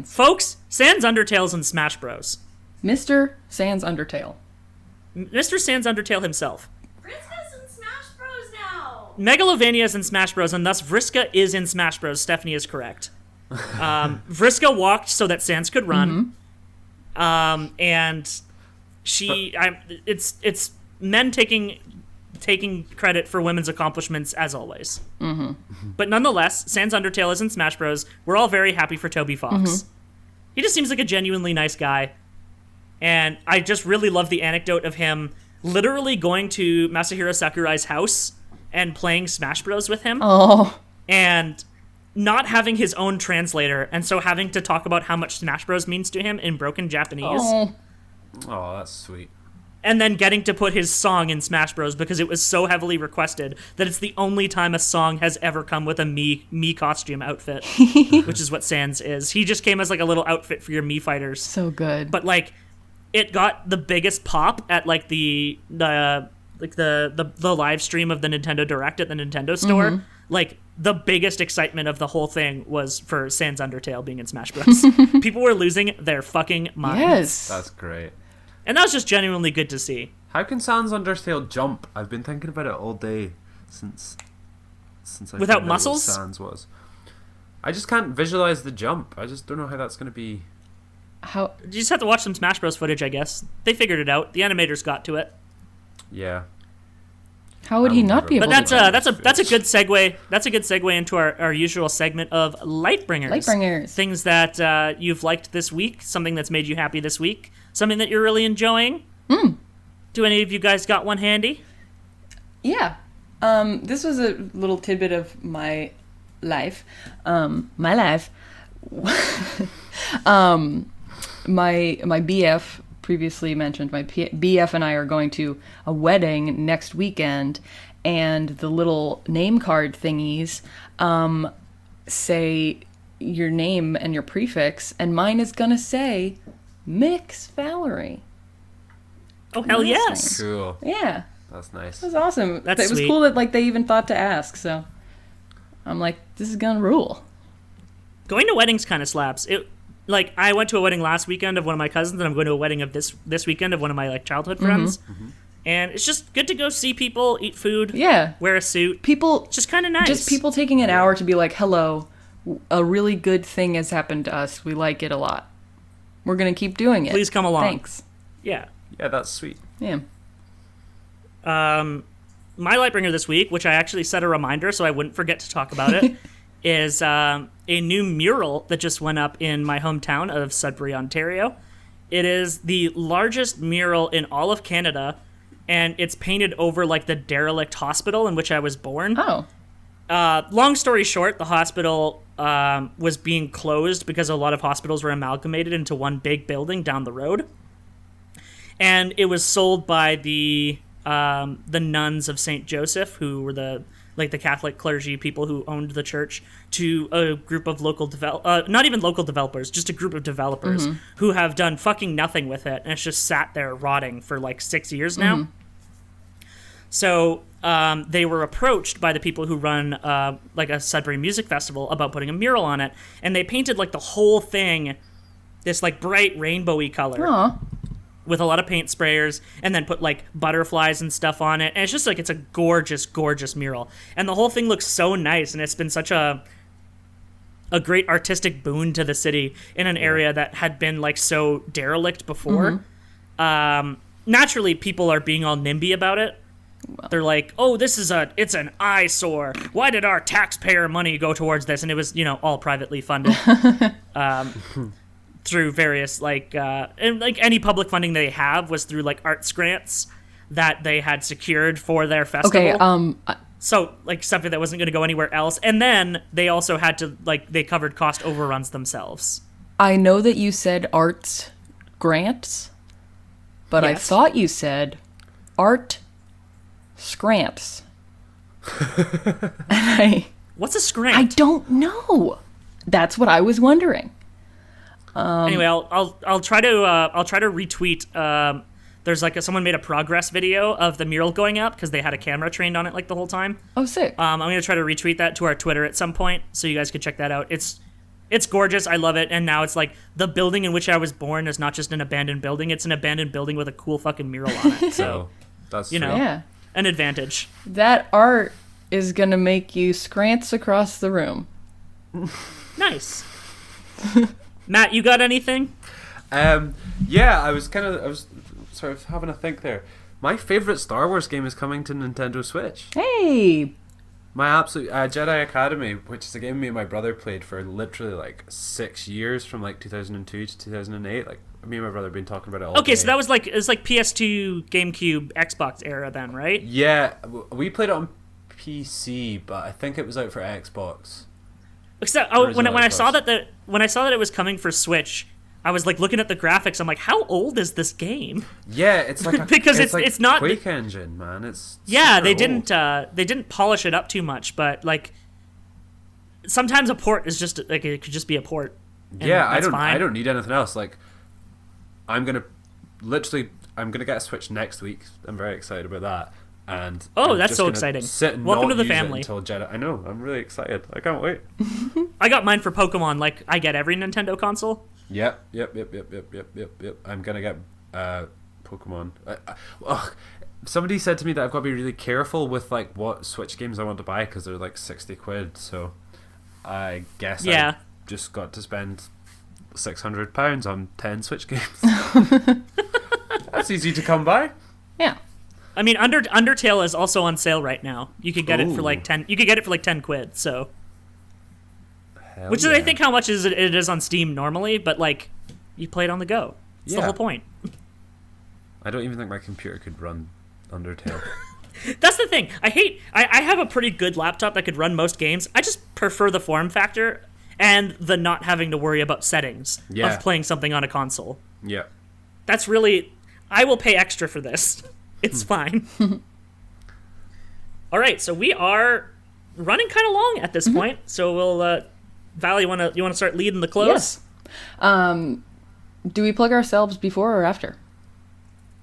Folks, Sans Undertale's in Smash Bros. Mr. Sans Undertale. Mr. Sans Undertale himself. Vriska's in Smash Bros. Now! Megalovania is in Smash Bros. And thus Vriska is in Smash Bros. Stephanie is correct. Vriska walked so that Sans could run. And it's men taking credit for women's accomplishments as always. But nonetheless, Sans Undertale is in Smash Bros. We're all very happy for Toby Fox. He just seems like a genuinely nice guy. And I just really love the anecdote of him literally going to Masahiro Sakurai's house and playing Smash Bros. With him. Oh. And not having his own translator, and so having to talk about how much Smash Bros. Means to him in broken Japanese. Oh, that's sweet. And then getting to put his song in Smash Bros. Because it was so heavily requested that it's the only time a song has ever come with a Mii costume outfit, which is what Sans is. He just came as like a little outfit for your Mii fighters. So good. But like, it got the biggest pop at like the live stream of the Nintendo Direct at the Nintendo store. Like, the biggest excitement of the whole thing was for Sans Undertale being in Smash Bros. People were losing their fucking minds. Yes. That's great. And that was just genuinely good to see. How can Sans Undertale jump? I've been thinking about it all day since I Without found out muscles? what Sans was. I just can't visualize the jump. I just don't know how that's going to be. How? You just have to watch some Smash Bros. Footage, I guess. They figured it out. The animators got to it. Yeah. How would he not be able But to? that's a good segue. That's a good segue into our usual segment of Lightbringers. Lightbringers. Things that you've liked this week, something that's made you happy this week, something that you're really enjoying. Do any of you guys got one handy? Yeah. This was a little tidbit of my life. My BF previously mentioned, my BF and I are going to a wedding next weekend, and the little name card thingies say your name and your prefix, and mine is gonna say Mix Valerie. Oh, hell yes. Cool. Yeah. That's nice. It was awesome. It was sweet. cool that like they even thought to ask, so I'm like, this is gonna rule. Going to weddings kind of slaps. Like, I went to a wedding last weekend of one of my cousins, and I'm going to a wedding of this weekend of one of my like childhood friends. And it's just good to go see people, eat food, Yeah. wear a suit. People, It's just kind of nice. just people taking an hour to be like, hello, a really good thing has happened to us. We like it a lot. We're going to keep doing it. Please come along. Thanks. Yeah. Yeah, that's sweet. Yeah. My Lightbringer this week, which I actually set a reminder so I wouldn't forget to talk about it, is a new mural that just went up in my hometown of Sudbury, Ontario. It is the largest mural in all of Canada, and it's painted over like the derelict hospital in which I was born. Oh. Long story short, the hospital was being closed because a lot of hospitals were amalgamated into one big building down the road. And it was sold by the nuns of St. Joseph, who were the Catholic clergy people who owned the church, to a group of not even local developers, just a group of developers who have done fucking nothing with it, and it's just sat there rotting for like 6 years now. So they were approached by the people who run like a Sudbury Music Festival about putting a mural on it, and they painted like the whole thing this like bright rainbowy color. Aw. With a lot of paint sprayers, and then put like butterflies and stuff on it. And it's just like, it's a gorgeous, gorgeous mural. And the whole thing looks so nice, and it's been such a great artistic boon to the city in an area that had been like so derelict before. Naturally, people are being all NIMBY about it. Well, they're like, oh, it's an eyesore. Why did our taxpayer money go towards this? And it was, all privately funded. Through various and like any public funding they have was through like arts grants that they had secured for their festival. Okay, so like something that wasn't going to go anywhere else, and then they also had to they covered cost overruns themselves. I know that you said arts grants, but I Yes. thought you said art scramps. And What's a I scrant? don't know. That's what I was wondering. Anyway, I'll try to retweet. There's like someone made a progress video of the mural going up because they had a camera trained on it like the whole time. Oh, sick. I'm gonna try to retweet that to our Twitter at some point so you guys can check that out. It's gorgeous. I love it. And now it's like the building in which I was born is not just an abandoned building. It's an abandoned building with a cool fucking mural on it. So That's Yeah. an advantage. That art is going to make you scrants across the room. Nice. Matt, you got anything? Yeah, I was sort of having a think there. My favorite Star Wars game is coming to Nintendo Switch. Hey! My absolute Jedi Academy, which is a game me and my brother played for literally like 6 years, from like 2002 to 2008. Like me and my brother have been talking about it all Okay, day. so that was like PS2, GameCube, Xbox era then, right? Yeah, we played it on PC, but I think it was out for Xbox. Except when I saw that it was coming for Switch, I was like looking at the graphics. I'm like, how old is this game? Yeah, it's like Because it's it's not Quake engine, man. It's yeah. super They didn't polish it up too much, but like sometimes a port is just like it could just be a port. and Yeah, that's I fine. don't need anything else. Like, I'm gonna get a Switch next week. I'm very excited about that. And Oh, I'm that's just so gonna exciting. Sit and Welcome not to the use it family. until Jedi. I know. I'm really excited. I can't wait. I got mine for Pokemon. Like I get every Nintendo console. Yep. I'm gonna get Pokemon. Somebody said to me that I've got to be really careful with like what Switch games I want to buy because they're like 60 quid. So I guess Yeah. I just got to spend £600 on 10 Switch games. That's easy to come by. Yeah. I mean, Undertale is also on sale right now. You could get it for like Ooh. 10. You could get it for like 10 quid. So, Hell which is yeah. I think how much it is on Steam normally, but like you play it on the go. It's the Yeah. whole point. I don't even think my computer could run Undertale. That's the thing. I have a pretty good laptop that could run most games. I just prefer the form factor and the not having to worry about settings Yeah. of playing something on a console. Yeah. That's really, I will pay extra for this. It's fine. All right, so we are running kind of long at this point. So we'll, Val, you want to start leading the close? Yes. Do we plug ourselves before or after?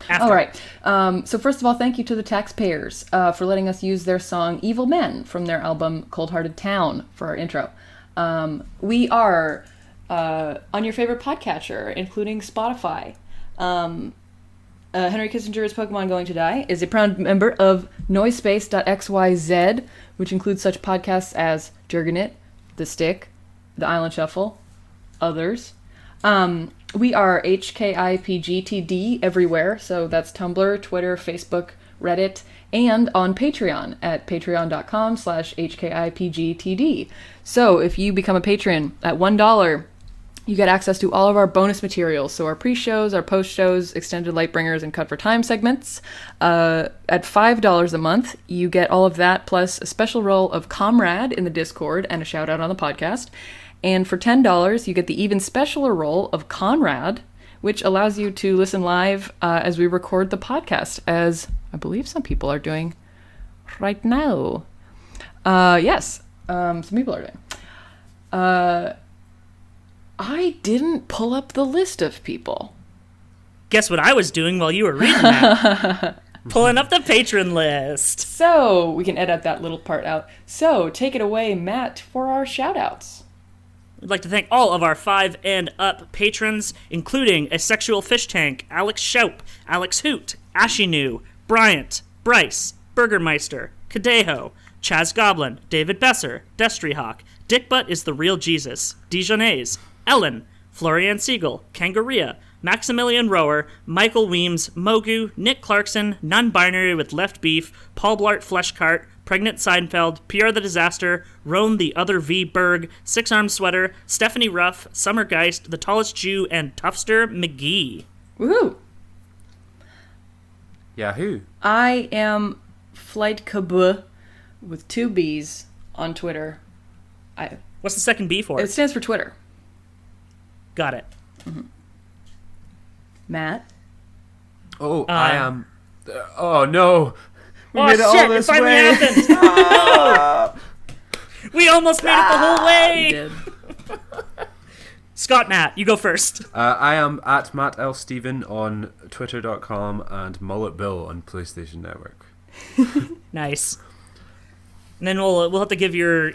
After. All right. So first of all, thank you to the Taxpayers for letting us use their song "Evil Men" from their album "Cold Hearted Town" for our intro. We are on your favorite podcatcher, including Spotify. Henry Kissinger's Pokemon Going to Die is a proud member of Noisepace.xyz, which includes such podcasts as Jurgenit, The Stick, The Island Shuffle, others. We are HKIPGTD everywhere, so that's Tumblr, Twitter, Facebook, Reddit, and on Patreon at patreon.com/HKIPGTD. So if you become a patron at $1, you get access to all of our bonus materials. So our pre-shows, our post-shows, extended Lightbringers, and Cut for Time segments. At $5 a month, you get all of that, plus a special role of Comrade in the Discord and a shout-out on the podcast. And for $10, you get the even specialer role of Conrad, which allows you to listen live as we record the podcast, as I believe some people are doing right now. Yes, some people are doing. I didn't pull up the list of people. Guess what I was doing while you were reading that? Pulling up the patron list. So, we can edit that little part out. So, take it away, Matt, for our shout-outs. We'd like to thank all of our 5 and up patrons, including A Sexual Fish Tank, Alex Schaup, Alex Hoot, Ashinu, Bryant, Bryce, Burgermeister, Kadeho, Chaz Goblin, David Besser, Destryhawk, Dick Butt is the Real Jesus, Dijonais, Ellen, Florian Siegel, Kangaroo, Maximilian Rower, Michael Weems, Mogu, Nick Clarkson, Non-Binary with Left Beef, Paul Blart Fleshcart, Pregnant Seinfeld, Pierre the Disaster, Roan the Other V. Berg, Six Arm Sweater, Stephanie Ruff, Summergeist, The Tallest Jew, and Tuffster McGee. Woohoo! Yahoo! I am Flight Kabuh with 2 B's on Twitter. What's the second B for? It stands for Twitter. Got it. Mm-hmm. Matt? Oh, I am... oh, no! We Oh made it all shit, it this finally way! happened! No! We almost made it the whole way! We did. Scott, Matt, you go first. I am at Matt L. Steven on Twitter.com and Mullet Bill on PlayStation Network. Nice. And then we'll have to give your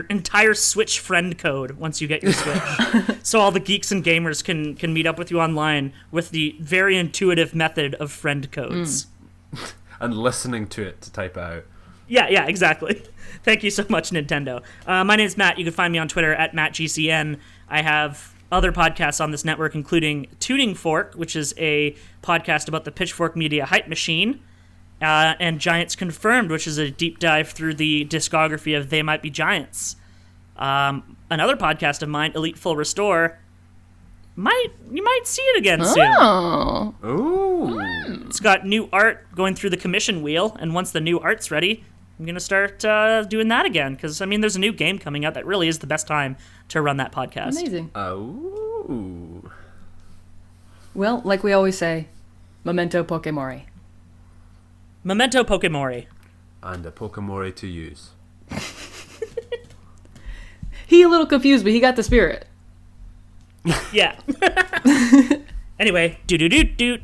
entire Switch friend code once you get your Switch, so all the geeks and gamers can meet up with you online with the very intuitive method of friend codes. And listening to it to type it out. Yeah, exactly. Thank you so much, Nintendo. My name's Matt. You can find me on Twitter at MattGCN. I have other podcasts on this network, including Tuning Fork, which is a podcast about the Pitchfork Media hype machine, and Giants Confirmed, which is a deep dive through the discography of They Might Be Giants. Another podcast of mine, Elite Full Restore, you might see it again soon. Oh. Ooh. It's got new art going through the commission wheel, and once the new art's ready, I'm going to start doing that again, because, there's a new game coming out that really is the best time to run that podcast. Amazing. Oh. Well, like we always say, memento Pokemori. Memento Pokemori. And a Pokemori to use. He a little confused, but he got the spirit. Yeah. Anyway, do.